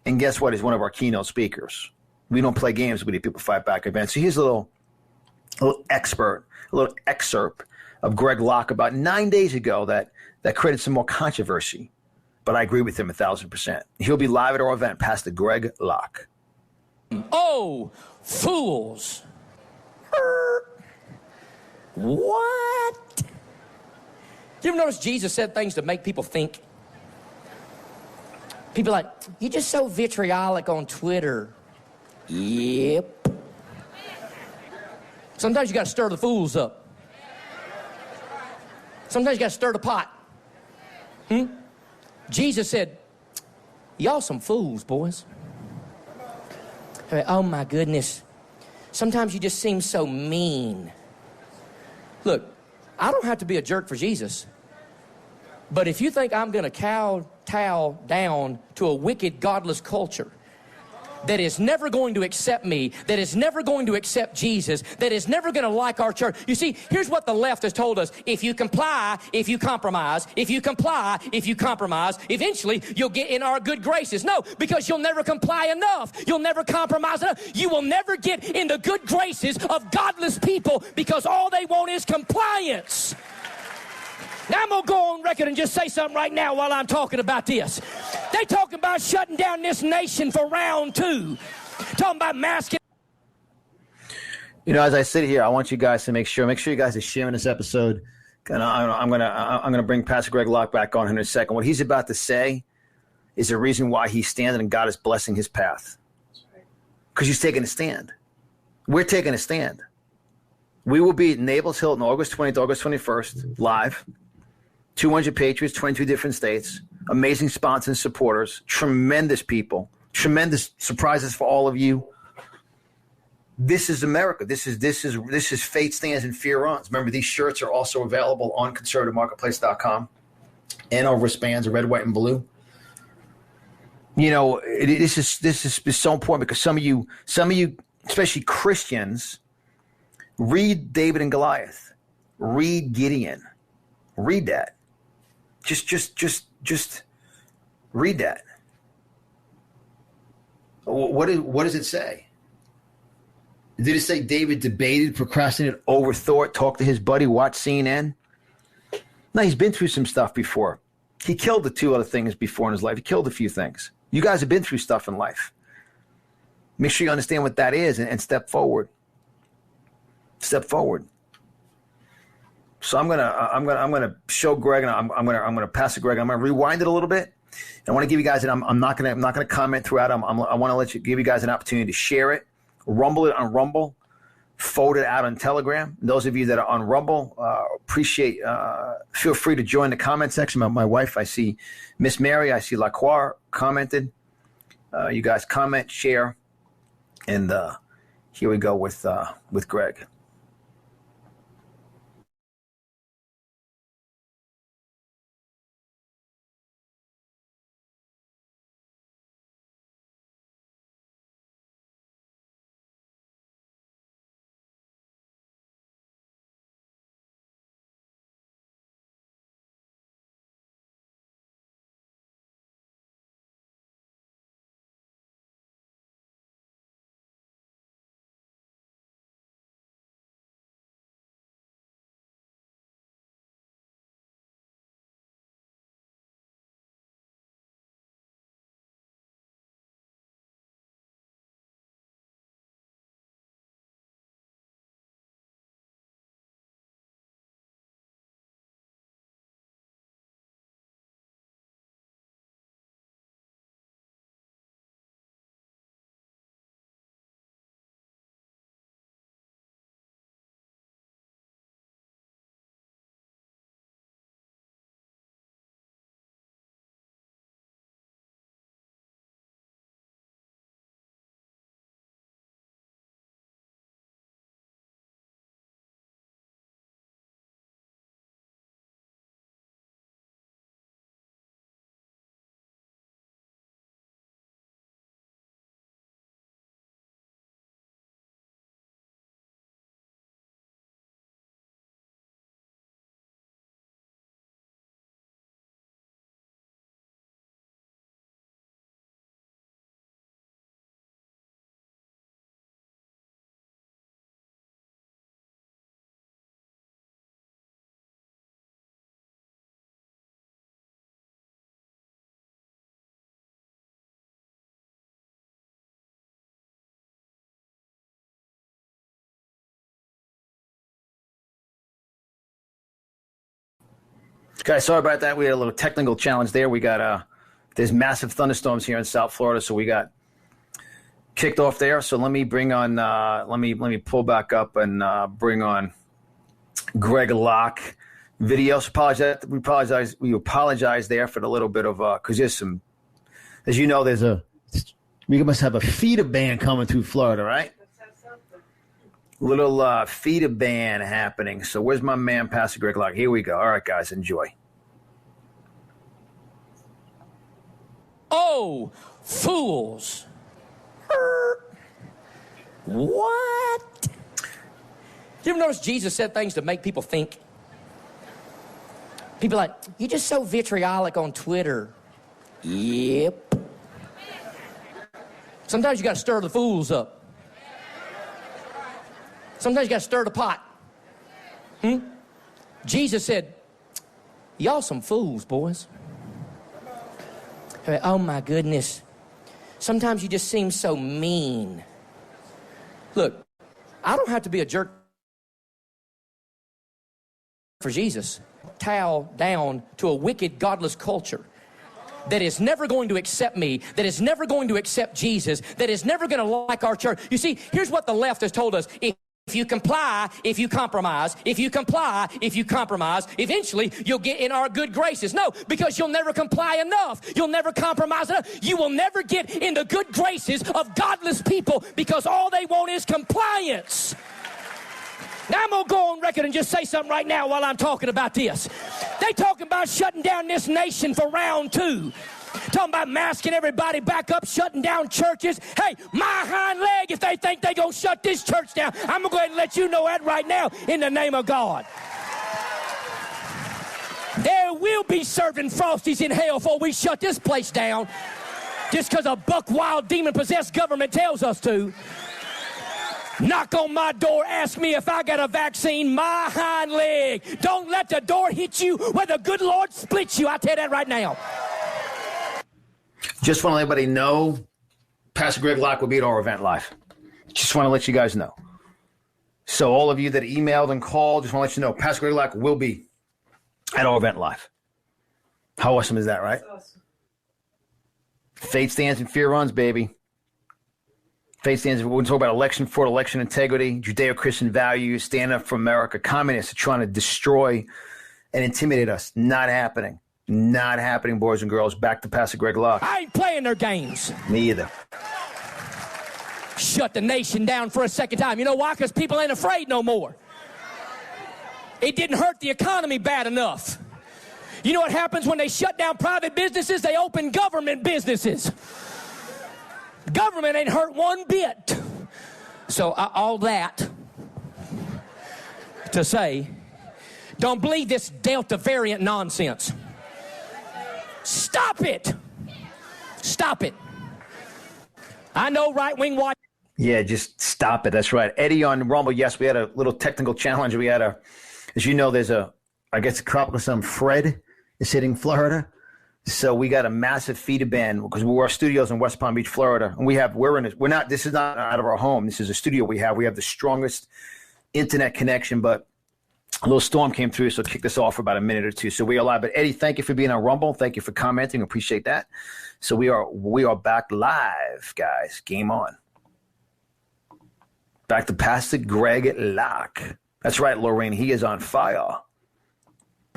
And guess what? He's one of our keynote speakers. We don't play games. We need people to fight back events. So here's a little excerpt of Greg Locke about 9 days ago that created some more controversy. But I agree with him 1,000%. He'll be live at our event, Pastor Greg Locke. Oh, fools. What? You ever notice Jesus said things to make people think? People are like, you're just so vitriolic on Twitter. Yep. Sometimes you got to stir the fools up. Sometimes you got to stir the pot. Jesus said, y'all some fools, boys. Oh my goodness. Sometimes you just seem so mean. Look, I don't have to be a jerk for Jesus. But if you think I'm going to kowtow down to a wicked, godless culture that is never going to accept me, that is never going to accept Jesus, that is never going to like our church. You see, here's what the left has told us. If you comply, if you compromise, if you comply, if you compromise, eventually you'll get in our good graces. No, because you'll never comply enough. You'll never compromise enough. You will never get in the good graces of godless people because all they want is compliance. Now I'm going to go on record and just say something right now while I'm talking about this. They talking about shutting down this nation for round 2. Talking about masking. You know, as I sit here, I want you guys to make sure you guys are sharing this episode. And I'm gonna bring Pastor Greg Locke back on in a second. What he's about to say is the reason why he's standing and God is blessing his path. Because he's taking a stand. We're taking a stand. We will be at Naples Hilton August 20th, August 21st, live. 200 patriots, 22 different states, amazing sponsors and supporters, tremendous people, tremendous surprises for all of you. This is America. This is Faith Stands and Fear Runs. Remember, these shirts are also available on conservativemarketplace.com, and our wristbands are red, white, and blue. You know, this is so important because some of you, especially Christians, read David and Goliath, read Gideon, read that. Just read that. What does it say? Did it say David debated, procrastinated, overthought, talked to his buddy, watched CNN? No, he's been through some stuff before. He killed the 2 other things before in his life. He killed a few things. You guys have been through stuff in life. Make sure you understand what that is and step forward. Step forward. So I'm gonna show Greg, and I'm gonna pass it, Greg. I'm gonna rewind it a little bit. I want to give you guys, and I'm not gonna comment throughout. I want to give you guys an opportunity to share it, rumble it on Rumble, forward it out on Telegram. Those of you that are on Rumble, appreciate. Feel free to join the comment section. My wife, I see Miss Mary, I see LaCroix commented. You guys comment, share, and here we go with Greg. Guys, sorry about that. We had a little technical challenge there. We got there's massive thunderstorms here in South Florida, so we got kicked off there. So let me bring on let me pull back up and bring on Greg Locke video. So we apologize there for the little bit of because there's some, as you know, we must have a feeder band coming through Florida, right? Little feeder band happening. So where's my man, Pastor Greg Locke? Here we go. All right, guys, enjoy. Oh, fools. What? You ever notice Jesus said things to make people think? People are like, you're just so vitriolic on Twitter. Yep. Sometimes you got to stir the fools up. Sometimes you got to stir the pot. Jesus said, y'all some fools, boys. Oh, my goodness. Sometimes you just seem so mean. Look, I don't have to be a jerk for Jesus. Towel down to a wicked, godless culture that is never going to accept me, that is never going to accept Jesus, that is never going to like our church. You see, here's what the left has told us. If you comply, if you compromise, if you comply, if you compromise, eventually you'll get in our good graces. No, because you'll never comply enough. You'll never compromise enough. You will never get in the good graces of godless people because all they want is compliance. Now I'm going to go on record and just say something right now while I'm talking about this. They talking about shutting down this nation for round 2. Talking about masking everybody back up, shutting down churches. Hey, my hind leg if they think they're going to shut this church down. I'm going to go ahead and let you know that right now in the name of God. There will be serving Frosties in hell before we shut this place down just because a buck wild demon-possessed government tells us to. Knock on my door, ask me if I got a vaccine, my hind leg. Don't let the door hit you where the good Lord splits you. I tell you that right now. Just want to let everybody know, Pastor Greg Locke will be at our event live. Just want to let you guys know. So all of you that emailed and called, just want to let you know, Pastor Greg Locke will be at our event live. How awesome is that, right? That's awesome. Faith stands and fear runs, baby. Faith stands, we're going to talk about election fraud, election integrity, Judeo-Christian values, stand up for America. Communists are trying to destroy and intimidate us. Not happening. Not happening, boys and girls. Back to Pastor Greg Locke. I ain't playing their games. Me either. Shut the nation down for a second time. You know why? Because people ain't afraid no more. It didn't hurt the economy bad enough. You know what happens when they shut down private businesses? They open government businesses. Government ain't hurt one bit. So all that to say, don't believe this Delta variant nonsense. Stop it. Stop it. I know right-wing watch. Yeah, just stop it. That's right. Eddie on Rumble. Yes, we had a little technical challenge. We had as you know, there's I guess, a tropical storm Fred is hitting Florida. So we got a massive feeder band because our studio's in West Palm Beach, Florida. And this is not out of our home. This is a studio we have. We have the strongest internet connection, but a little storm came through, so kicked us off for about a minute or two. So we are live. But Eddie, thank you for being on Rumble. Thank you for commenting. Appreciate that. So we are back live, guys. Game on. Back to Pastor Greg Locke. That's right, Lorraine. He is on fire.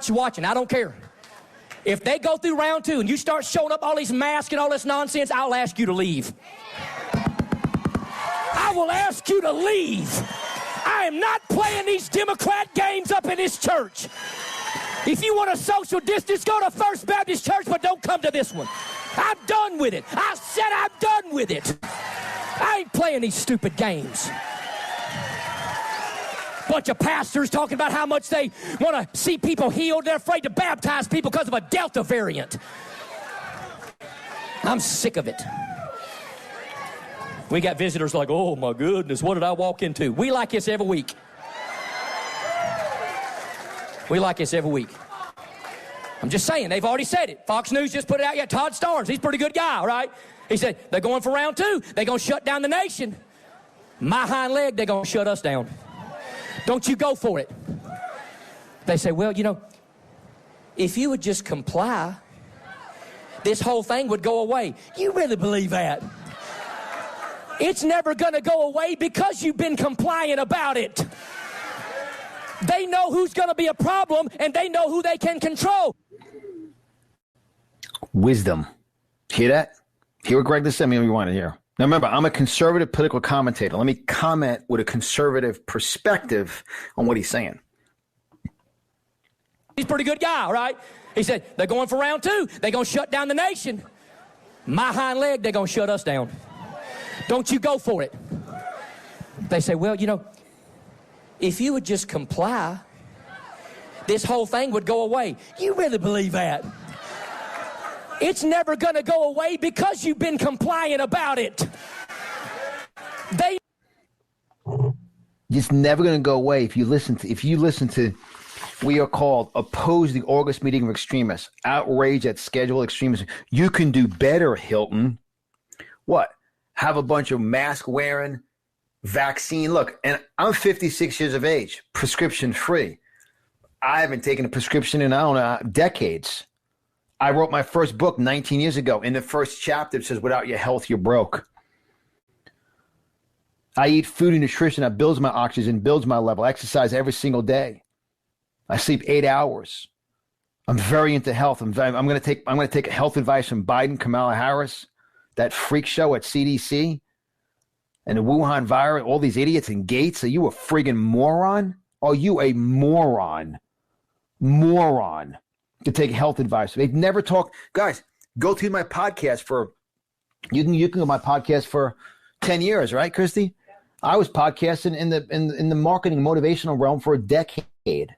You watching? I don't care. If they go through round 2 and you start showing up all these masks and all this nonsense, I'll ask you to leave. I will ask you to leave. I am not playing these Democrat games up in this church. If you want a social distance, go to First Baptist Church, but don't come to this one. I'm done with it. I said I'm done with it. I ain't playing these stupid games. Bunch of pastors talking about how much they want to see people healed. They're afraid to baptize people because of a Delta variant. I'm sick of it. We got visitors like, oh my goodness, what did I walk into? We like this every week. We like this every week. I'm just saying, they've already said it. Fox News just put it out yet. Todd Starnes, he's a pretty good guy, all right? He said, they're going for round 2. They're going to shut down the nation. My hind leg, they're going to shut us down. Don't you go for it. They say, well, you know, if you would just comply, this whole thing would go away. You really believe that? It's never going to go away because you've been compliant about it. They know who's going to be a problem, and they know who they can control. Wisdom. Hear that? Hear what Greg just said. Me, we want to hear. Now, remember, I'm a conservative political commentator. Let me comment with a conservative perspective on what he's saying. He's a pretty good guy, all right? He said, they're going for round 2. They're going to shut down the nation. My hind leg, they're going to shut us down. Don't you go for it. They say, well, you know, if you would just comply, this whole thing would go away. You really believe that? It's never going to go away because you've been compliant about it. It's never going to go away if you listen to we are called oppose the August meeting of extremists, outrage at scheduled extremism. You can do better, Hilton. What? Have a bunch of mask wearing, vaccine. Look, and I'm 56 years of age, prescription free. I haven't taken a prescription in, I don't know, decades. I wrote my first book 19 years ago. In the first chapter, it says, without your health, you're broke. I eat food and nutrition that builds my oxygen, builds my level. I exercise every single day. I sleep 8 hours. I'm very into health. I'm going to take health advice from Biden, Kamala Harris, that freak show at CDC, and the Wuhan virus. All these idiots and Gates. Are you a friggin' moron? Are you a moron? Moron to take health advice. They've never talked. Guys, go to my podcast for. You can go to my podcast for 10 years, right, Christy? I was podcasting in the marketing motivational realm for a decade.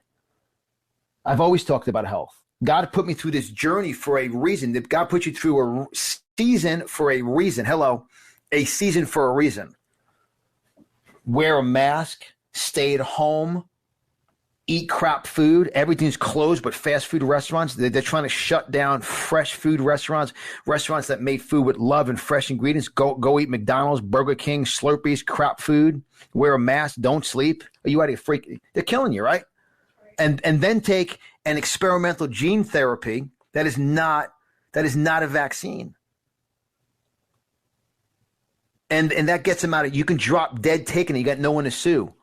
I've always talked about health. God put me through this journey for a reason. God put you through a season for a reason. Hello, a season for a reason. Wear a mask, stay at home, eat crap food. Everything's closed but fast food restaurants. They're trying to shut down fresh food restaurants that made food with love and fresh ingredients. Go eat McDonald's, Burger King, Slurpees, crap food. Wear a mask, don't sleep. Are you out of your freak? They're killing you, right? And then take an experimental gene therapy that is not a vaccine. And that gets them out of, you can drop dead taken, you got no one to sue.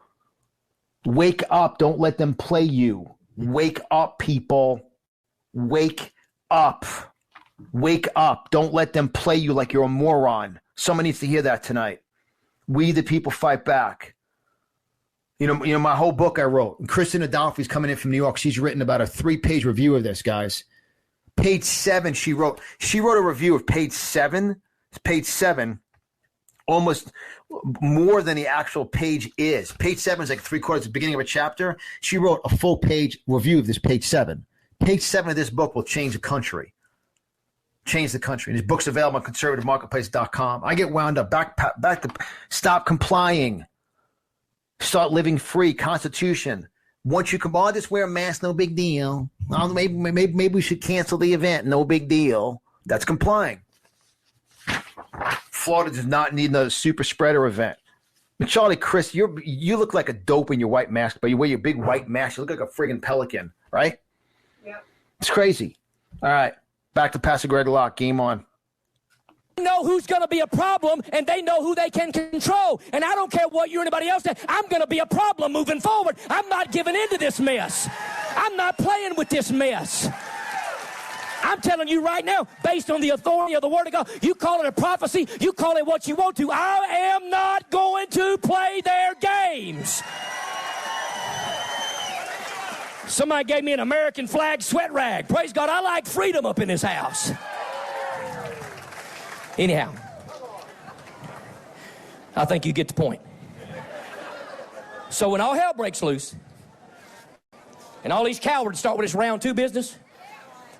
Wake up. Don't let them play you. Wake up, people. Wake up. Wake up. Don't let them play you like you're a moron. Someone needs to hear that tonight. We the people fight back. You know, my whole book I wrote. Kristen Adolphi's coming in from New York. She's written about a 3-page review of this, guys. Page 7, she wrote a review of page 7. Page 7, almost more than the actual page is. Page 7 is like 3/4 of the beginning of a chapter. She wrote a full page review of this page 7. Page 7 of this book will change the country. Change the country. This book's available on conservativemarketplace.com. I get wound up. Back to stop complying. Start living free. Constitution. Once you come on, just wear a mask, no big deal. Maybe we should cancel the event. No big deal. That's complying. Florida does not need another super spreader event. But Charlie, Chris, you look like a dope in your white mask, but you wear your big white mask. You look like a friggin' pelican, right? Yeah. It's crazy. All right. Back to Pastor Greg Locke. Game on. Know who's going to be a problem, and they know who they can control. And I don't care what you or anybody else says. I'm going to be a problem moving forward. I'm not giving into this mess. I'm not playing with this mess. I'm telling you right now, based on the authority of the Word of God, you call it a prophecy, you call it what you want to. I am not going to play their games. Somebody gave me an American flag sweat rag. Praise God, I like freedom up in this house. Anyhow, I think you get the point. So when all hell breaks loose, and all these cowards start with this round 2 business,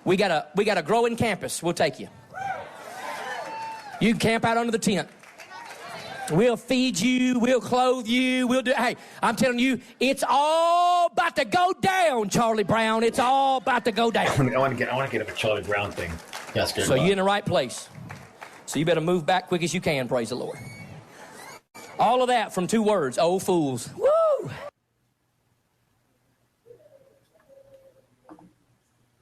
we got a growing campus. We'll take you. You can camp out under the tent. We'll feed you. We'll clothe you. Hey, I'm telling you, it's all about to go down, Charlie Brown. It's all about to go down. I want to get up a Charlie Brown thing. Yes, good. So you're in the right place. So you better move back quick as you can, praise the Lord. All of that from 2 words, oh fools. Woo!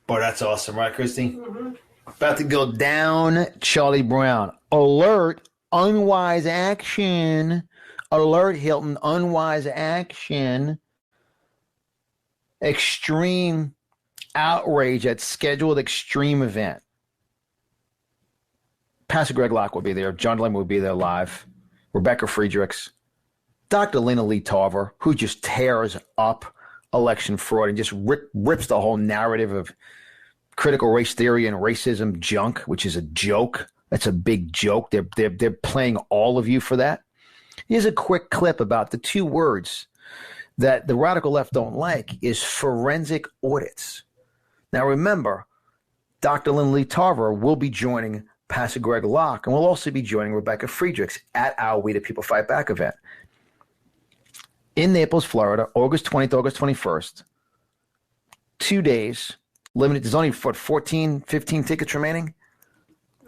Boy, that's awesome, right, Christy? Mm-hmm. About to go down, Charlie Brown. Alert, unwise action. Alert, Hilton, unwise action. Extreme outrage at scheduled extreme event. Pastor Greg Locke will be there. John Delaney will be there live. Rebecca Friedrichs. Dr. Lena Lee Tarver, who just tears up election fraud and just rips the whole narrative of critical race theory and racism junk, which is a joke. That's a big joke. They're playing all of you for that. Here's a quick clip about the 2 words that the radical left don't like is forensic audits. Now remember, Dr. Lena Lee Tarver will be joining Pastor Greg Locke, and we'll also be joining Rebecca Friedrichs at our We the People Fight Back event in Naples, Florida, August 20th, August 21st. 2 days, limited. There's only 14, 15 tickets remaining.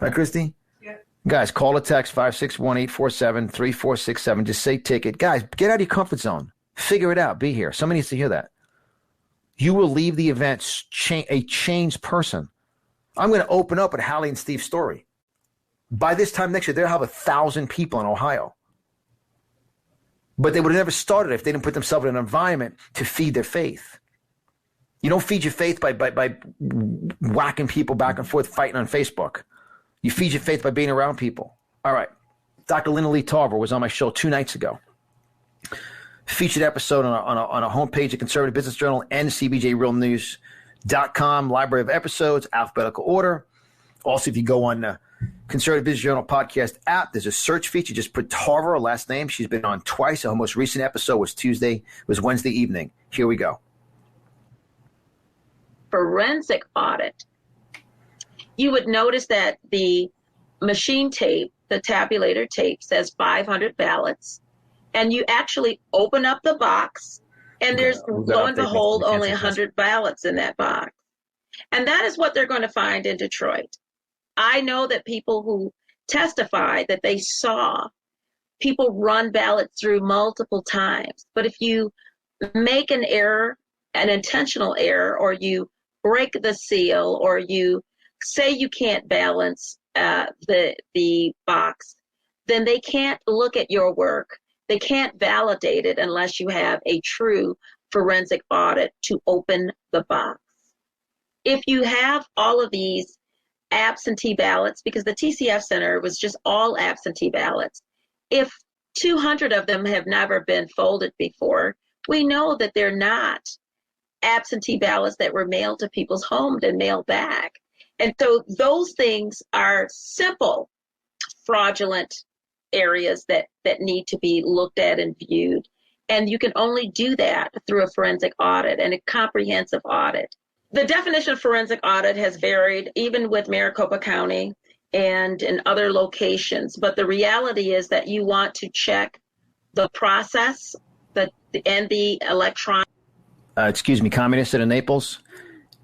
Right, Christy? Yeah. Guys, call or text 561-847-3467. Just say ticket. Guys, get out of your comfort zone. Figure it out. Be here. Somebody needs to hear that. You will leave the event a changed person. I'm going to open up at Hallie and Steve's story. By this time next year, they'll have 1,000 people in Ohio. But they would have never started if they didn't put themselves in an environment to feed their faith. You don't feed your faith by whacking people back and forth, fighting on Facebook. You feed your faith by being around people. All right. Dr. Linda Lee Tarver was on my show 2 nights ago. Featured episode on a homepage of Conservative Business Journal and CBJRealNews.com, library of episodes, alphabetical order. Also, if you go on the Conservative Business Journal podcast app, there's a search feature. Just put Tarver, her last name. She's been on twice. Her most recent episode was Wednesday evening. Here we go. Forensic audit. You would notice that the machine tape, the tabulator tape, says 500 ballots. And you actually open up the box, and there's, lo and behold, only 100 ballots in that box. And that is what they're going to find in Detroit. I know that people who testify that they saw people run ballots through multiple times. But if you make an error, an intentional error, or you break the seal, or you say you can't balance the box, then they can't look at your work. They can't validate it unless you have a true forensic audit to open the box. If you have all of these absentee ballots, because the TCF Center was just all absentee ballots, if 200 of them have never been folded before, we know that they're not absentee ballots that were mailed to people's homes and mailed back. And so those things are simple, fraudulent areas that need to be looked at and viewed. And you can only do that through a forensic audit and a comprehensive audit. The definition of forensic audit has varied even with Maricopa County and in other locations. But the reality is that you want to check the process and the electronic. Excuse me, Communist in Naples.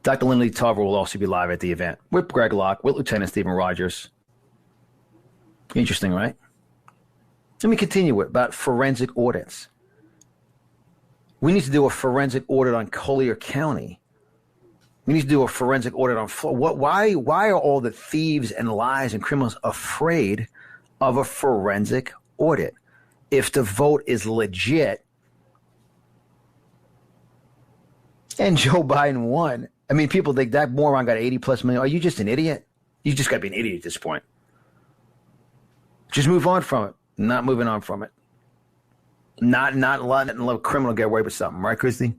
Dr. Linda Lee Tarver will also be live at the event with Greg Locke, with Lieutenant Stephen Rogers. Interesting, right? Let me continue about forensic audits. We need to do a forensic audit on Collier County. We need to do a forensic audit on why are all the thieves and lies and criminals afraid of a forensic audit? If the vote is legit and Joe Biden won, I mean, people think that moron got 80 plus million. Are you just an idiot? You just got to be an idiot at this point. Just move on from it. Not moving on from it. Not letting a criminal get away with something, right, Christy?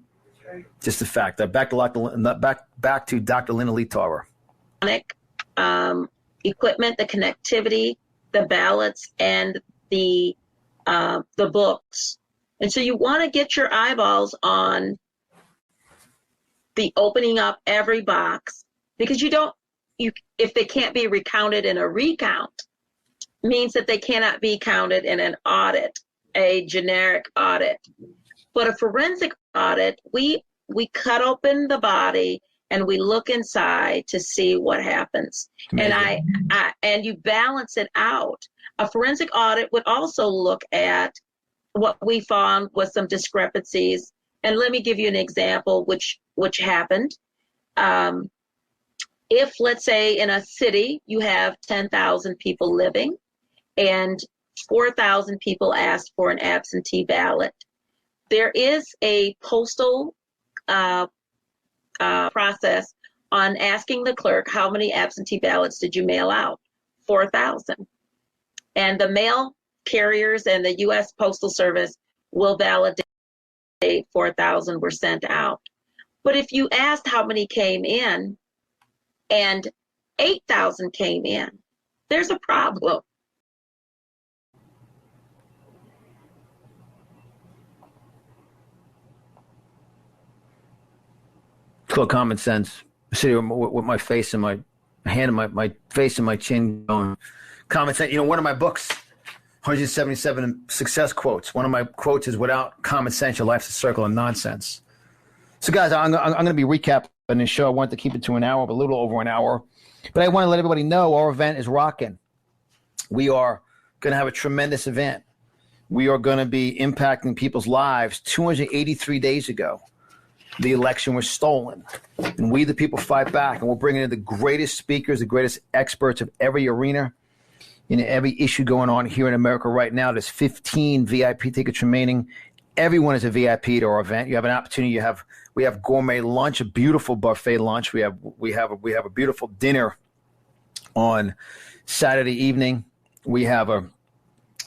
Right. Just a fact. Back to Dr. Linda Lee Tarver. Equipment, the connectivity, the ballots, and the books. And so you want to get your eyeballs on the opening up every box, because if they can't be recounted in a recount, means that they cannot be counted in an audit, a generic audit. But a forensic audit, we cut open the body and we look inside to see what happens. Amazing. And you balance it out. A forensic audit would also look at what we found was some discrepancies. And let me give you an example which happened. If, let's say, in a city you have 10,000 people living and 4,000 people asked for an absentee ballot, there is a postal process on asking the clerk, how many absentee ballots did you mail out? 4,000. And the mail carriers and the U.S. Postal Service will validate 4,000 were sent out. But if you asked how many came in and 8,000 came in, there's a problem. It's called common sense. I sit here with my face and my hand and my face and my chin going, common sense. You know, one of my books, 177 success quotes. One of my quotes is, without common sense, your life's a circle of nonsense. So, guys, I'm going to be recapping this show. I wanted to keep it to an hour, but a little over an hour. But I want to let everybody know our event is rocking. We are going to have a tremendous event. We are going to be impacting people's lives. 283 days ago, the election was stolen. And we, the people, fight back. And we're bringing in the greatest speakers, the greatest experts of every arena. in every issue going on here in America right now. There's 15 VIP tickets remaining. Everyone is a VIP to our event. You have an opportunity. We have gourmet lunch, a beautiful buffet lunch. We have a beautiful dinner on Saturday evening. We have a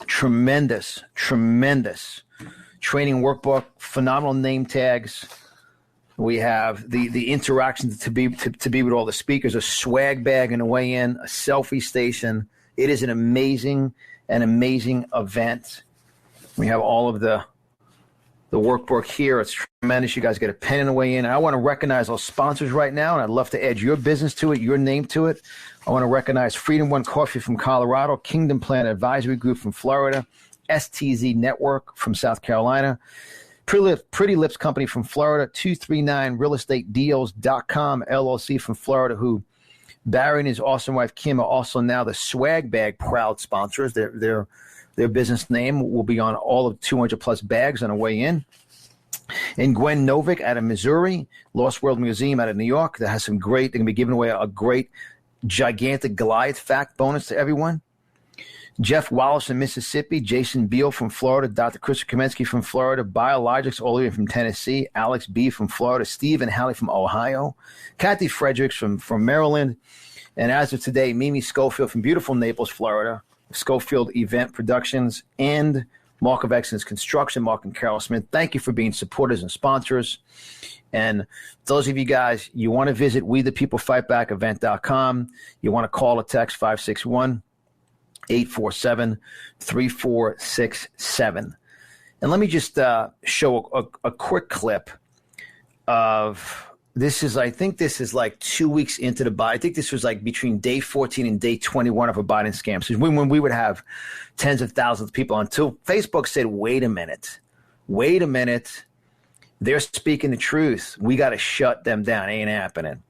tremendous training workbook, phenomenal name tags. We have the interactions to be with all the speakers, a swag bag on the way in, a selfie station. It is an amazing event. We have all of the workbook here. It's tremendous. You guys get a pen on the way in. And I want to recognize our sponsors right now, and I'd love to add your business to it, your name to it. I want to recognize Freedom One Coffee from Colorado, Kingdom Plan Advisory Group from Florida, STZ Network from South Carolina, Pretty Lips Company from Florida, 239realestatedeals.com LLC from Florida, who Barry and his awesome wife Kim are also now the swag bag proud sponsors. Their business name will be on all of 200 plus bags on the way in. And Gwen Novick out of Missouri, Lost World Museum out of New York, that has some great, they're going to be giving away a great gigantic Goliath fact bonus to everyone. Jeff Wallace from Mississippi, Jason Beal from Florida, Dr. Chris Kamensky from Florida, Biologics all the way from Tennessee, Alex B. from Florida, Steve and Hallie from Ohio, Kathy Fredericks from Maryland, and as of today, Mimi Schofield from beautiful Naples, Florida, Schofield Event Productions, and Mark of Excellence Construction, Mark and Carol Smith. Thank you for being supporters and sponsors. And those of you guys, you want to visit WeThePeopleFightBackEvent.com. You want to call or text 561-847-3467. And let me just show a quick clip of this. I think this is like 2 weeks into the Biden. I think this was like between day 14 and day 21 of a Biden scam. So when we would have tens of thousands of people until Facebook said, wait a minute. They're speaking the truth. We got to shut them down. It ain't happening.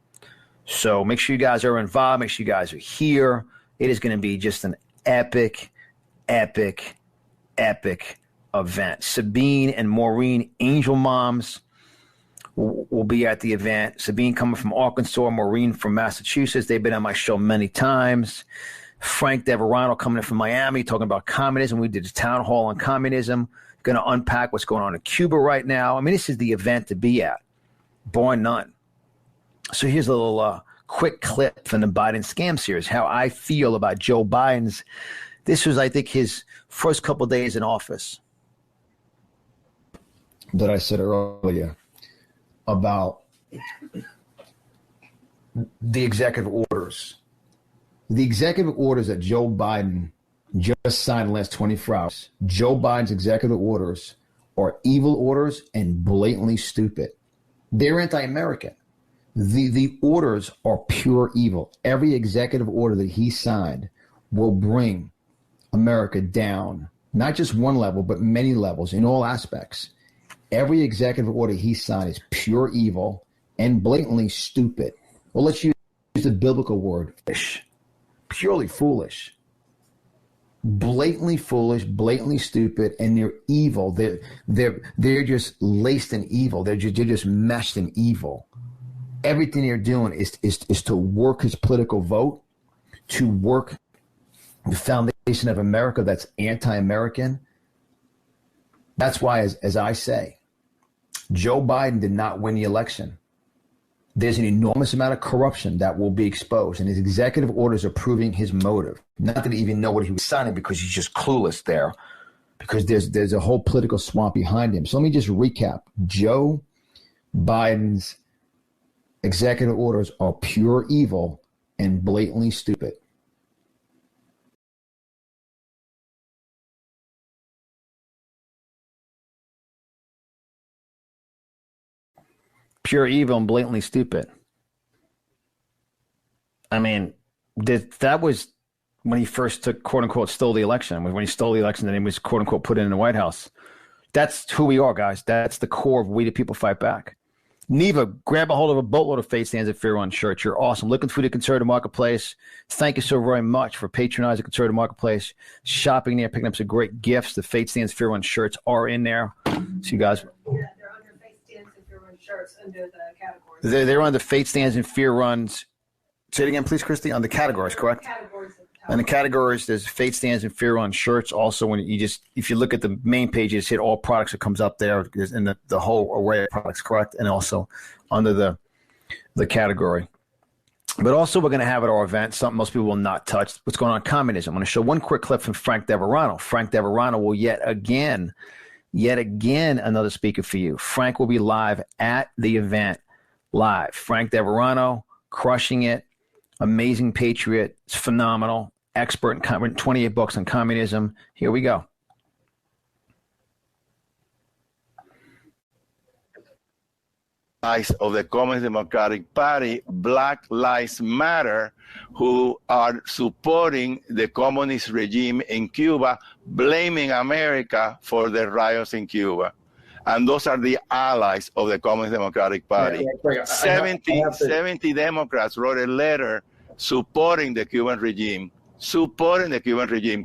So make sure you guys are involved. Make sure you guys are here. It is going to be just an epic event. Sabine and Maureen, Angel Moms, will be at the event. Sabine coming from Arkansas, Maureen from Massachusetts. They've been on my show many times. Frank Deverano coming in from Miami, talking about communism. We did a town hall on communism. Going to unpack what's going on in Cuba right now. I mean, this is the event to be at, bar none. So here's a little quick clip from the Biden scam series, how I feel about Joe Biden's. This was, I think, his first couple of days in office. That I said earlier about the executive orders. The executive orders that Joe Biden just signed in the last 24 hours. Joe Biden's executive orders are evil orders and blatantly stupid. They're anti-American. The orders are pure evil. Every executive order that he signed will bring America down, not just one level, but many levels in all aspects. Every executive order he signed is pure evil and blatantly stupid. Well, let's use the biblical word, purely foolish. Blatantly foolish, blatantly stupid, and they're evil. They're just laced in evil. They're just meshed in evil. Everything they're doing is to work his political vote, to work the foundation of America that's anti-American. That's why, as I say, Joe Biden did not win the election. There's an enormous amount of corruption that will be exposed, and his executive orders are proving his motive. Not that he even know what he was signing because he's just clueless there, because there's a whole political swamp behind him. So let me just recap. Joe Biden's executive orders are pure evil and blatantly stupid. Pure evil and blatantly stupid. I mean, that was when he first took, quote unquote, stole the election. When he stole the election, then he was, quote unquote, put in the White House. That's who we are, guys. That's the core of We the People Fight Back. Neva, grab a hold of a boatload of Faith Stands and Fear Run shirts. You're awesome. Looking through the conservative marketplace. Thank you so very much for patronizing the conservative marketplace, shopping there, picking up some great gifts. The Faith Stands Fear Run shirts are in there. So you guys. Yeah, they're under Faith Stands and Fear Run shirts under the categories. They're under Faith Stands and Fear Runs. Say it again, please, Christy. On the categories, correct? Categories And the categories, there's fate stands and fear on shirts. Also, when if you look at the main page, you just hit all products that comes up there, and the whole array of products, correct? And also under the category. But also, we're going to have at our event something most people will not touch. What's going on? Communism. I'm going to show one quick clip from Frank Deverano. Frank Deverano will yet again, another speaker for you. Frank will be live at the event. Live. Frank Deverano, crushing it. Amazing patriot. It's phenomenal. Expert in 28 books on communism. Here we go. Of the Communist Democratic Party, Black Lives Matter, who are supporting the communist regime in Cuba, blaming America for the riots in Cuba. And those are the allies of the Communist Democratic Party. 70 Democrats wrote a letter supporting the Cuban regime,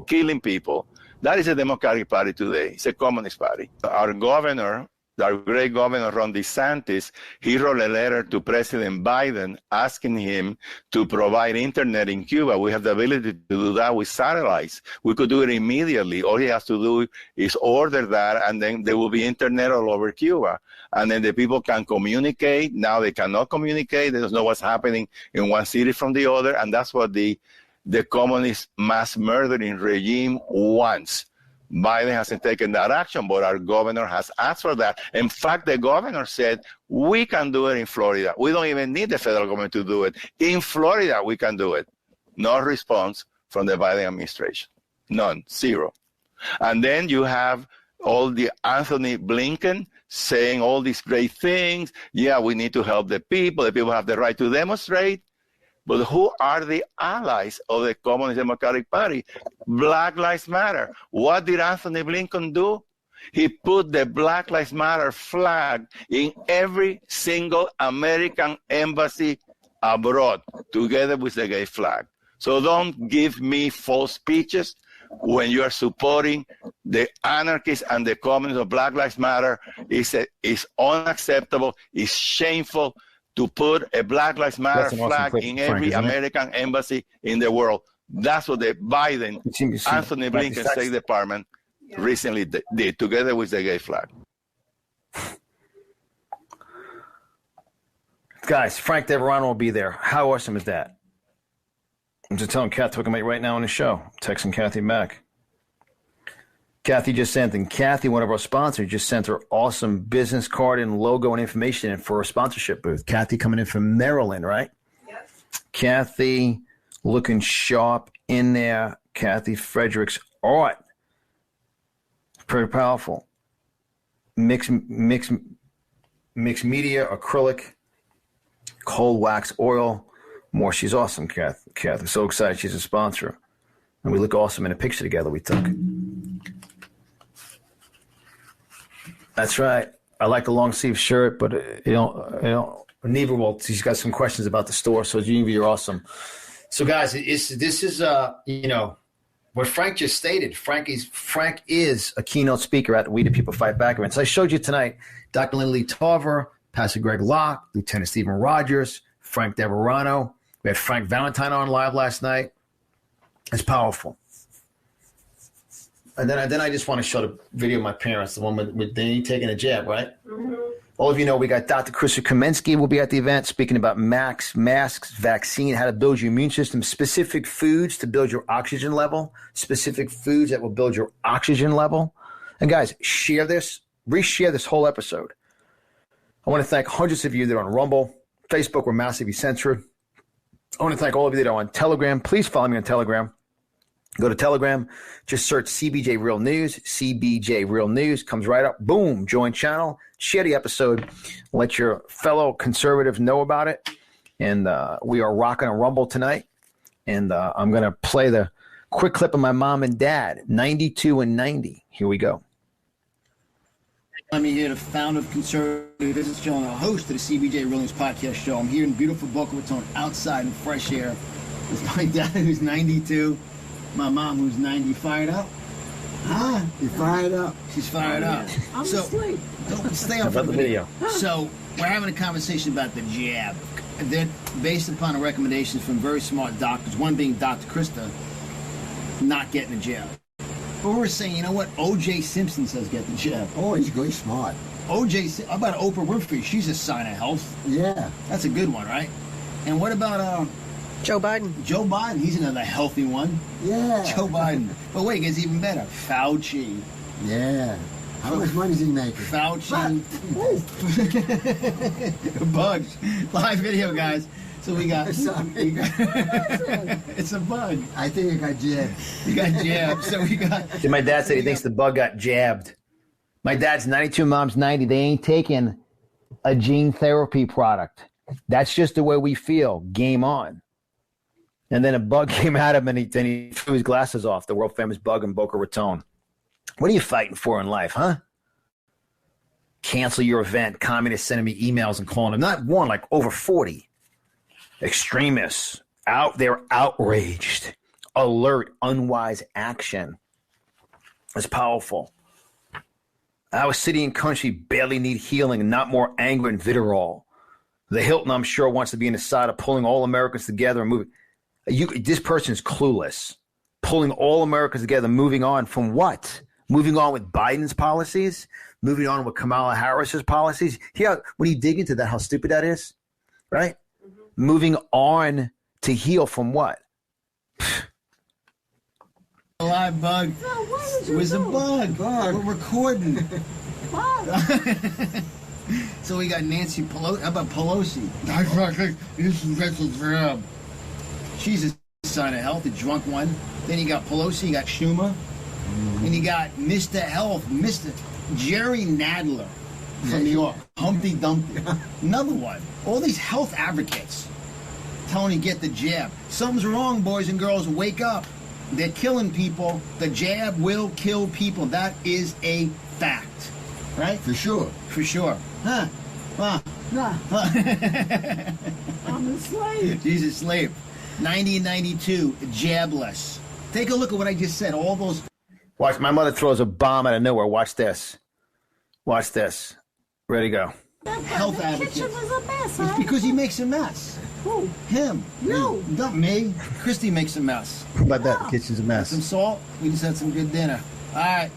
killing people. That is a Democratic Party today. It's a Communist Party. Our great governor, Ron DeSantis, he wrote a letter to President Biden asking him to provide internet in Cuba. We have the ability to do that with satellites. We could do it immediately. All he has to do is order that, and then there will be internet all over Cuba. And then the people can communicate. Now they cannot communicate. They don't know what's happening in one city from the other. And that's what the communist mass murdering regime wants. Biden hasn't taken that action, but our governor has asked for that. In fact, the governor said, we can do it in Florida. We don't even need the federal government to do it. In Florida, we can do it. No response from the Biden administration. None. Zero. And then you have all the Anthony Blinken saying all these great things. Yeah, we need to help the people. The people have the right to demonstrate. But who are the allies of the Communist Democratic Party? Black Lives Matter. What did Anthony Blinken do? He put the Black Lives Matter flag in every single American embassy abroad, together with the gay flag. So don't give me false speeches when you are supporting the anarchists and the communists of Black Lives Matter. It's unacceptable. It's shameful to put a Black Lives Matter flag in every American embassy in the world. That's what the Biden, Anthony Blinken State Department recently did, together with the gay flag. Guys, Frank Deverano will be there. How awesome is that? I'm just telling Kathy, talking about you right now on the show. Texting Kathy back. Kathy just sent, and Kathy, one of our sponsors, just sent her awesome business card and logo and information in for a sponsorship booth. Kathy coming in from Maryland, right? Yes. Kathy looking sharp in there. Kathy Fredericks art. Pretty powerful. Mixed media, acrylic, cold wax oil. More. She's awesome, Kathy. So excited she's a sponsor. And we look awesome in a picture together we took. That's right. I like the long sleeve shirt, but Neva will. She's got some questions about the store. So Neva, you're awesome. So guys, this is what Frank just stated. Frank is a keynote speaker at the We the People Fight Back event. So I showed you tonight, Dr. Lindley Tarver, Pastor Greg Locke, Lieutenant Stephen Rogers, Frank Deverano. We had Frank Valentine on live last night. It's powerful. And then I just want to show the video of my parents, the one with Danny taking a jab, right? Mm-hmm. All of you know we got Dr. Krista Kamensky will be at the event speaking about masks, vaccine, how to build your immune system, specific foods to build your oxygen level, specific foods that will build your oxygen level. And guys, share this, reshare this whole episode. I want to thank hundreds of you that are on Rumble, Facebook, we're massively censored. I want to thank all of you that are on Telegram. Please follow me on Telegram. Go to Telegram, just search CBJ Real News. CBJ Real News comes right up. Boom, join channel, share the episode, let your fellow conservatives know about it. And we are rocking a Rumble tonight. And I'm going to play the quick clip of my mom and dad, 92 and 90. Here we go. I'm here, the founder of Conservative Business Show and a host of the CBJ Real News podcast show. I'm here in beautiful Boca Raton, outside in fresh air. It's my dad who's 92. My mom, who's 90, fired up? Huh? You're fired up. She's fired up. I'm asleep. Don't stay on for the video. So we're having a conversation about the jab. They're based upon the recommendations from very smart doctors, one being Dr. Krista. not getting the jab. But we're saying, you know what? O.J. Simpson says get the jab. Oh, he's good, smart. How about Oprah Winfrey? She's a sign of health. Yeah. That's a good one, right? And what about Joe Biden? Joe Biden, he's another healthy one. Yeah. Joe Biden. But wait, it gets even better. Fauci. Yeah. How much money is he making? Fauci. Bugs. Live video, guys. So we got... It's a bug. I think it got jabbed. You got jabbed. So we got... See, my dad said he thinks the bug got jabbed. My dad's 92, mom's 90. They ain't taking a gene therapy product. That's just the way we feel. Game on. And then a bug came out of him, and he threw his glasses off. The world famous bug in Boca Raton. What are you fighting for in life, huh? Cancel your event. Communists sending me emails and calling them. Not one, like over 40. Extremists out there outraged. Alert, unwise action. It's powerful. Our city and country barely need healing and not more anger and vitriol. The Hilton, I'm sure, wants to be on the side of pulling all Americans together and moving. This person's clueless. Pulling all Americans together, moving on from what? Moving on with Biden's policies? Moving on with Kamala Harris's policies? Here, when you dig into that, how stupid that is, right? Mm-hmm. Moving on to heal from what? Live bug. It was a bug. We're recording. So we got Nancy Pelosi. How about Pelosi? She's a sign of health, a drunk one. Then you got Pelosi, you got Schumer. And you got Mr. Health, Mr. Jerry Nadler from New York. Humpty Dumpty. Another one. All these health advocates telling you get the jab. Something's wrong, boys and girls. Wake up. They're killing people. The jab will kill people. That is a fact. Right? For sure. For sure. Huh? Huh? Nah. I'm a slave. She's a slave. 90 and 92, jabless. Take a look at what I just said. All those. Watch, my mother throws a bomb out of nowhere. Watch this. Watch this. Ready to go. Health advocate. The kitchen was a mess, It's huh? because he makes a mess. Who? Him. No. Not me. Christy makes a mess. How about that? The kitchen's a Some mess. salt. We just had some good dinner. All right.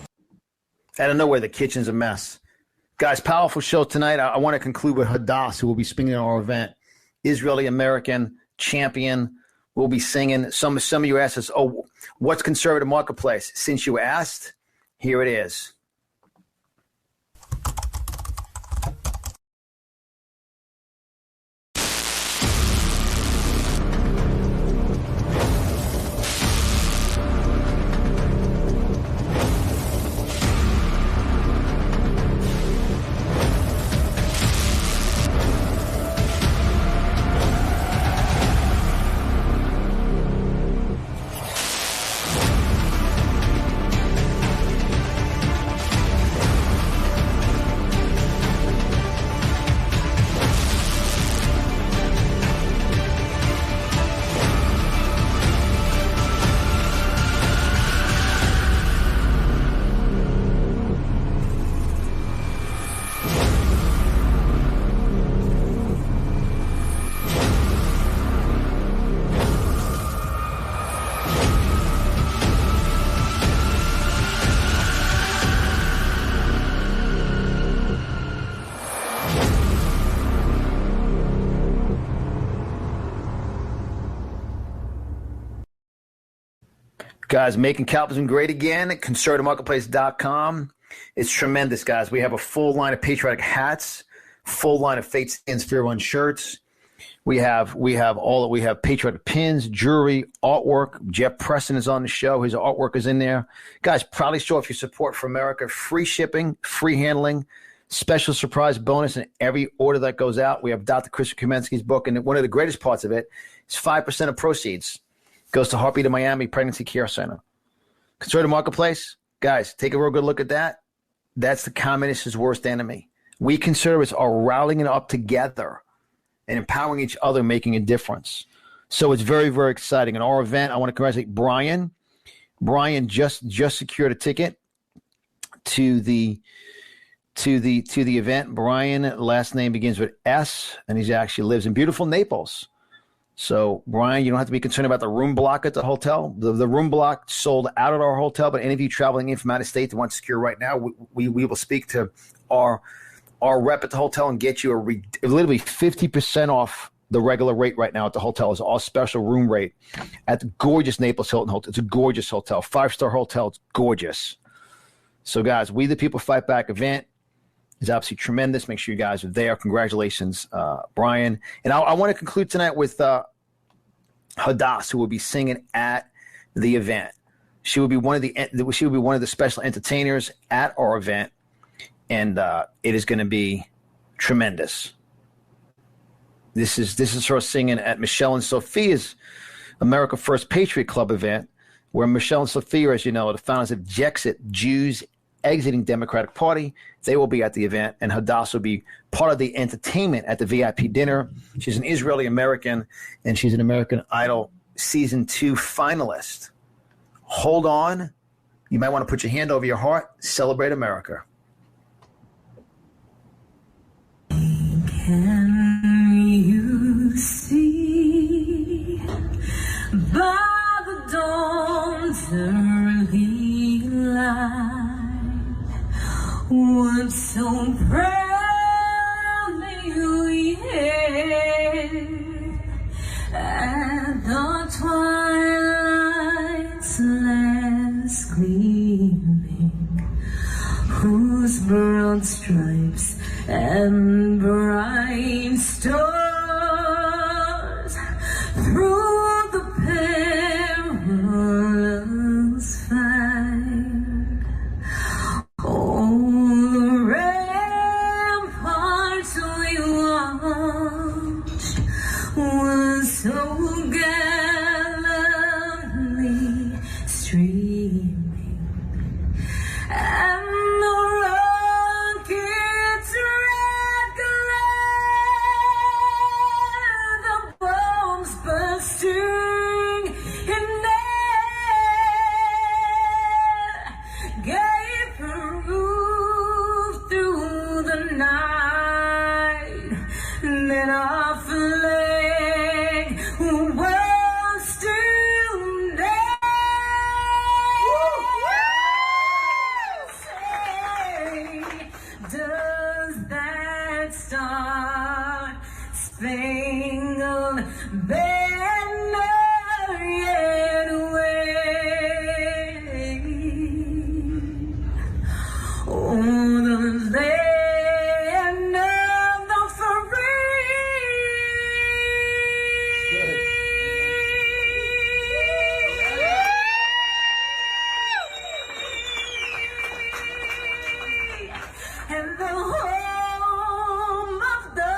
Out of nowhere, the kitchen's a mess. Guys, powerful show tonight. I want to conclude with Hadass, who will be speaking at our event. Israeli-American champion will be singing. Some of you asked us, oh, what's conservative marketplace? Since you asked, here it is. Guys, making capitalism great again at conservativemarketplace.com. It's tremendous, guys. We have a full line of patriotic hats, full line of Fate Stands Fear One shirts. We have patriotic pins, jewelry, artwork. Jeff Preston is on the show. His artwork is in there. Guys, proudly show off your support for America. Free shipping, free handling, special surprise bonus in every order that goes out. We have Dr. Christopher Kamensky's book, and one of the greatest parts of it is 5% of proceeds goes to Heartbeat of Miami Pregnancy Care Center. Conservative Marketplace, guys, take a real good look at that. That's the communist's worst enemy. We conservatives are rallying up together and empowering each other, making a difference. So it's very, very exciting. In our event, I want to congratulate Brian. Brian just secured a ticket to the event. Brian, last name begins with S, and he actually lives in beautiful Naples. So, Brian, you don't have to be concerned about the room block at the hotel. The room block sold out at our hotel, but any of you traveling in from out of state that want to secure right now, we will speak to our rep at the hotel and get you literally 50% off the regular rate right now at the hotel. Is our special room rate at the gorgeous Naples Hilton Hotel. It's a gorgeous hotel, 5-star hotel. It's gorgeous. So, guys, We the People Fight Back event is absolutely tremendous. Make sure you guys are there. Congratulations, Brian. And I want to conclude tonight with Hadass, who will be singing at the event. She will be one of the special entertainers at our event, and it is going to be tremendous. This is her singing at Michelle and Sophia's America First Patriot Club event, where Michelle and Sophia, as you know, are the founders of Jexit, Jews Exiting Democratic Party. They will be at the event, and Hadass will be part of the entertainment at the VIP dinner. She's an Israeli American, and she's an American Idol Season 2 finalist. Hold on. You might want to put your hand over your heart. Celebrate America. Can you see by the dawn's early light what so proudly we hailed at the twilight's last gleaming, whose broad stripes and bright stars through the perilous fight, all the ramparts we watched were so gallantly streaming, and the rockets red glare, the bombs bursting in air, gave proof through the night that our flag was still there. Does that star-spangled banner yet wave o'er the land of the free and the home of the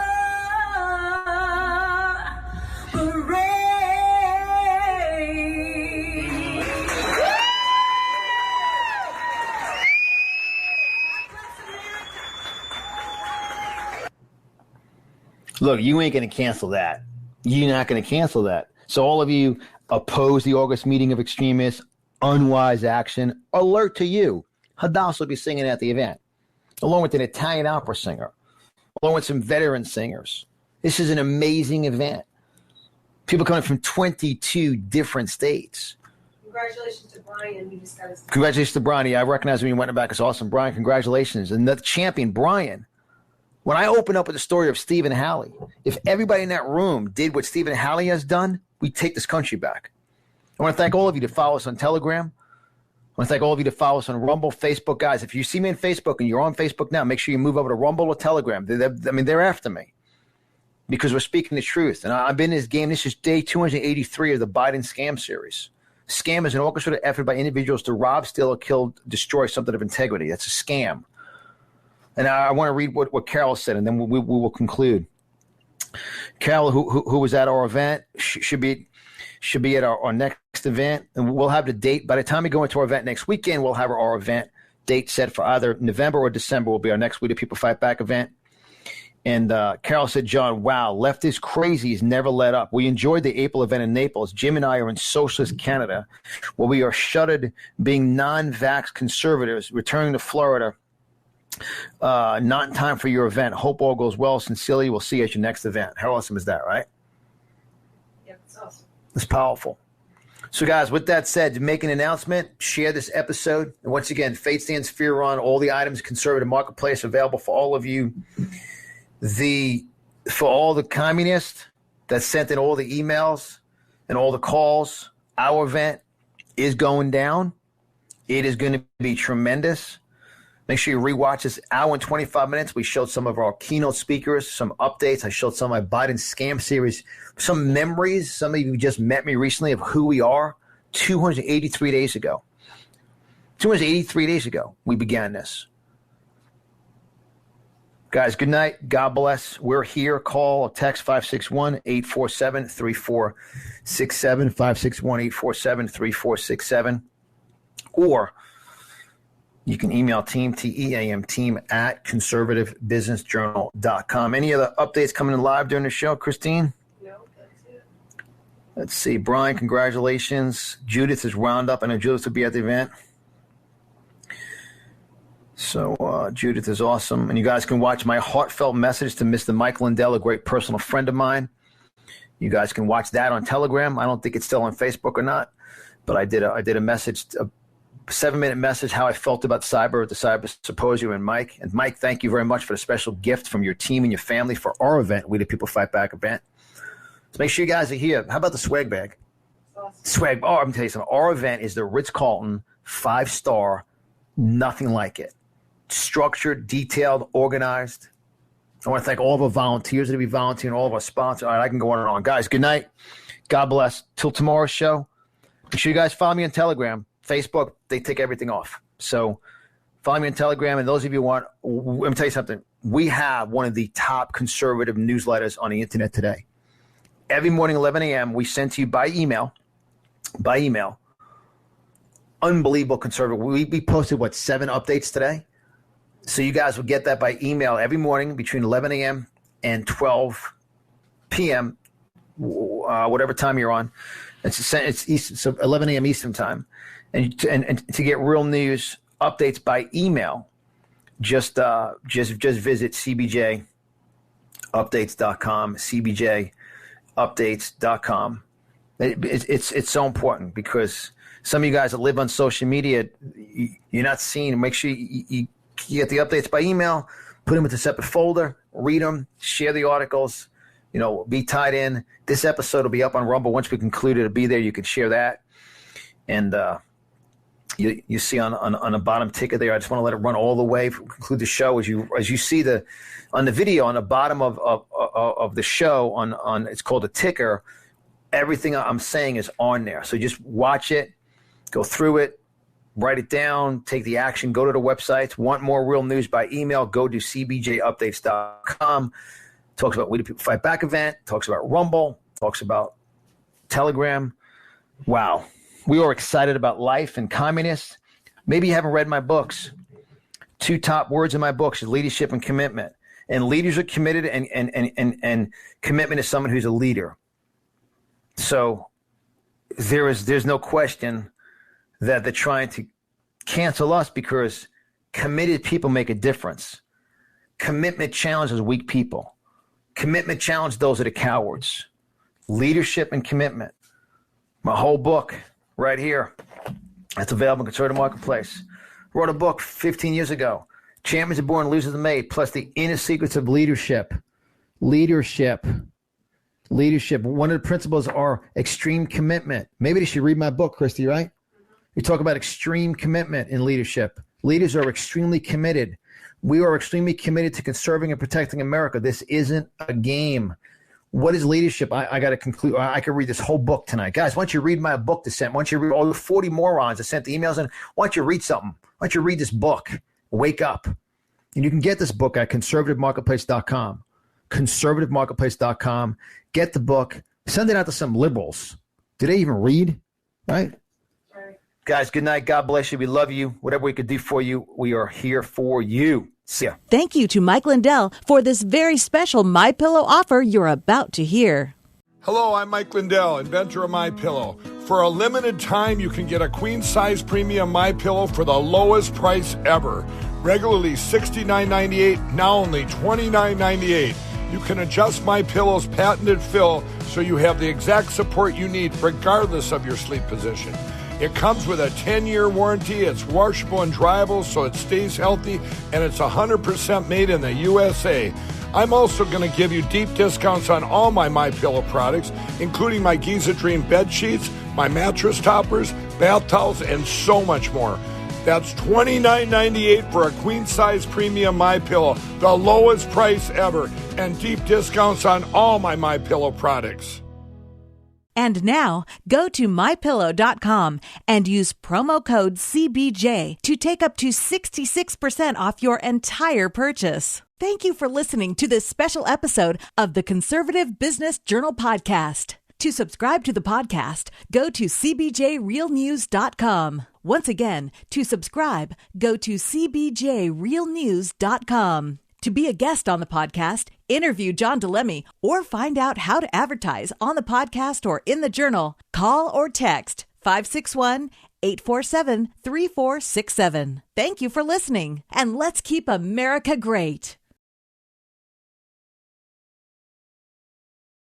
Look, you ain't going to cancel that. You're not going to cancel that. So all of you oppose the August meeting of extremists, unwise action, alert to you. Hadass will be singing at the event, along with an Italian opera singer, along with some veteran singers. This is an amazing event. People coming from 22 different states. Congratulations to Brian. He just got his. Congratulations to Brian. Yeah, I recognize when you went back. It's awesome. Brian, congratulations. And the champion, Brian. When I open up with the story of Stephen Halley, if everybody in that room did what Stephen Halley has done, we'd take this country back. I want to thank all of you to follow us on Telegram. I want to thank all of you to follow us on Rumble, Facebook. Guys, if you see me on Facebook and you're on Facebook now, make sure you move over to Rumble or Telegram. They're after me because we're speaking the truth. And I've been in this game. This is day 283 of the Biden scam series. Scam is an orchestrated effort by individuals to rob, steal, or kill, destroy something of integrity. That's a scam. And I want to read what Carol said, and then we will conclude. Carol, who was at our event, should be at our next event, and we'll have the date. By the time we go into our event next weekend, we'll have our event date set for either November or December. Will be our next We the People Fight Back event. And Carol said, John, wow, leftist crazies never let up. We enjoyed the April event in Naples. Jim and I are in socialist Canada, where we are shuttered being non-vax conservatives, returning to Florida. Not in time for your event. Hope all goes well. Sincerely, we'll see you at your next event. How awesome is that, right? Yep. It's powerful. So, guys, with that said, to make an announcement, share this episode. And once again, Faith Stands Fear on all the items, Conservative Marketplace, available for all of you. For all the communists that sent in all the emails and all the calls, our event is going down. It is going to be tremendous. Make sure you rewatch this hour and 25 minutes. We showed some of our keynote speakers, some updates. I showed some of my Biden scam series, some memories. Some of you just met me recently of who we are 283 days ago. 283 days ago, we began this. Guys, good night. God bless. We're here. Call or text 561-847-3467, 561-847-3467. Or you can email team, T-E-A-M, team at conservativebusinessjournal.com. Any other updates coming in live during the show, Christine? No, that's it. Let's see. Brian, congratulations. Judith is wound up. I know Judith will be at the event. So Judith is awesome. And you guys can watch my heartfelt message to Mr. Mike Lindell, a great personal friend of mine. You guys can watch that on Telegram. I don't think it's still on Facebook or not, but I did a message, a 7-minute message, how I felt about cyber at the Cyber Symposium. And Mike, thank you very much for the special gift from your team and your family for our event, We the People Fight Back event. So make sure you guys are here. How about the swag bag? Awesome. Swag. Oh, I'm going to tell you something. Our event is the Ritz-Carlton 5-star, nothing like it. Structured, detailed, organized. I want to thank all of our volunteers that will be volunteering, all of our sponsors. All right, I can go on and on. Guys, good night. God bless. Till tomorrow's show. Make sure you guys follow me on Telegram. Facebook, they take everything off. So follow me on Telegram. And those of you who want, let me tell you something. We have one of the top conservative newsletters on the internet today. Every morning, 11 a.m., we send to you by email. Unbelievable conservative. We posted, 7 updates today? So you guys will get that by email every morning between 11 a.m. and 12 p.m., whatever time you're on. It's Eastern, so 11 a.m. Eastern time. And to get real news updates by email, just visit cbjupdates.com, cbjupdates.com. It's so important because some of you guys that live on social media, you're not seeing. Make sure you get the updates by email, put them into a separate folder, read them, share the articles, be tied in. This episode will be up on Rumble. Once we conclude it, it'll be there. You can share that. And you see on the bottom ticket there, I just want to let it run all the way, conclude the show. As you see on the video on the bottom of the show on it's called a ticker, everything I'm saying is on there. So just watch it, go through it, write it down, take the action, go to the websites. Want more real news by email, go to cbjupdates.com. Talks about We the People Fight Back event, talks about Rumble, talks about Telegram. Wow. We are excited about life and communists. Maybe you haven't read my books. 2 top words in my books is leadership and commitment. And leaders are committed, and commitment is someone who's a leader. So there's no question that they're trying to cancel us because committed people make a difference. Commitment challenges weak people. Commitment challenges those that are cowards. Leadership and commitment. My whole book right here. That's available in Conservative Marketplace. Wrote a book 15 years ago. Champions are born, losers are made, plus the inner secrets of leadership. Leadership. One of the principles are extreme commitment. Maybe they should read my book, Christy, right? We talk about extreme commitment in leadership. Leaders are extremely committed. We are extremely committed to conserving and protecting America. This isn't a game. What is leadership? I got to conclude. I could read this whole book tonight. Guys, why don't you read my book to send? Why don't you read all the 40 morons that sent the emails in? Why don't you read something? Why don't you read this book? Wake up. And you can get this book at conservativemarketplace.com. Conservativemarketplace.com. Get the book. Send it out to some liberals. Do they even read? Right? Guys, good night. God bless you. We love you. Whatever we could do for you, we are here for you. See ya. Thank you to Mike Lindell for this very special MyPillow offer you're about to hear. Hello, I'm Mike Lindell, inventor of MyPillow. For a limited time, you can get a queen-size premium MyPillow for the lowest price ever. Regularly $69.98, now only $29.98. You can adjust MyPillow's patented fill so you have the exact support you need regardless of your sleep position. It comes with a 10-year warranty. It's washable and dryable so it stays healthy, and it's 100% made in the USA. I'm also going to give you deep discounts on all my MyPillow products, including my Giza Dream bed sheets, my mattress toppers, bath towels, and so much more. That's $29.98 for a queen-size premium MyPillow, the lowest price ever, and deep discounts on all my MyPillow products. And now, go to MyPillow.com and use promo code CBJ to take up to 66% off your entire purchase. Thank you for listening to this special episode of the Conservative Business Journal podcast. To subscribe to the podcast, go to CBJRealNews.com. Once again, to subscribe, go to CBJRealNews.com. To be a guest on the podcast, interview John DeLemme, or find out how to advertise on the podcast or in the journal, call or text 561-847-3467. Thank you for listening, and let's keep America great.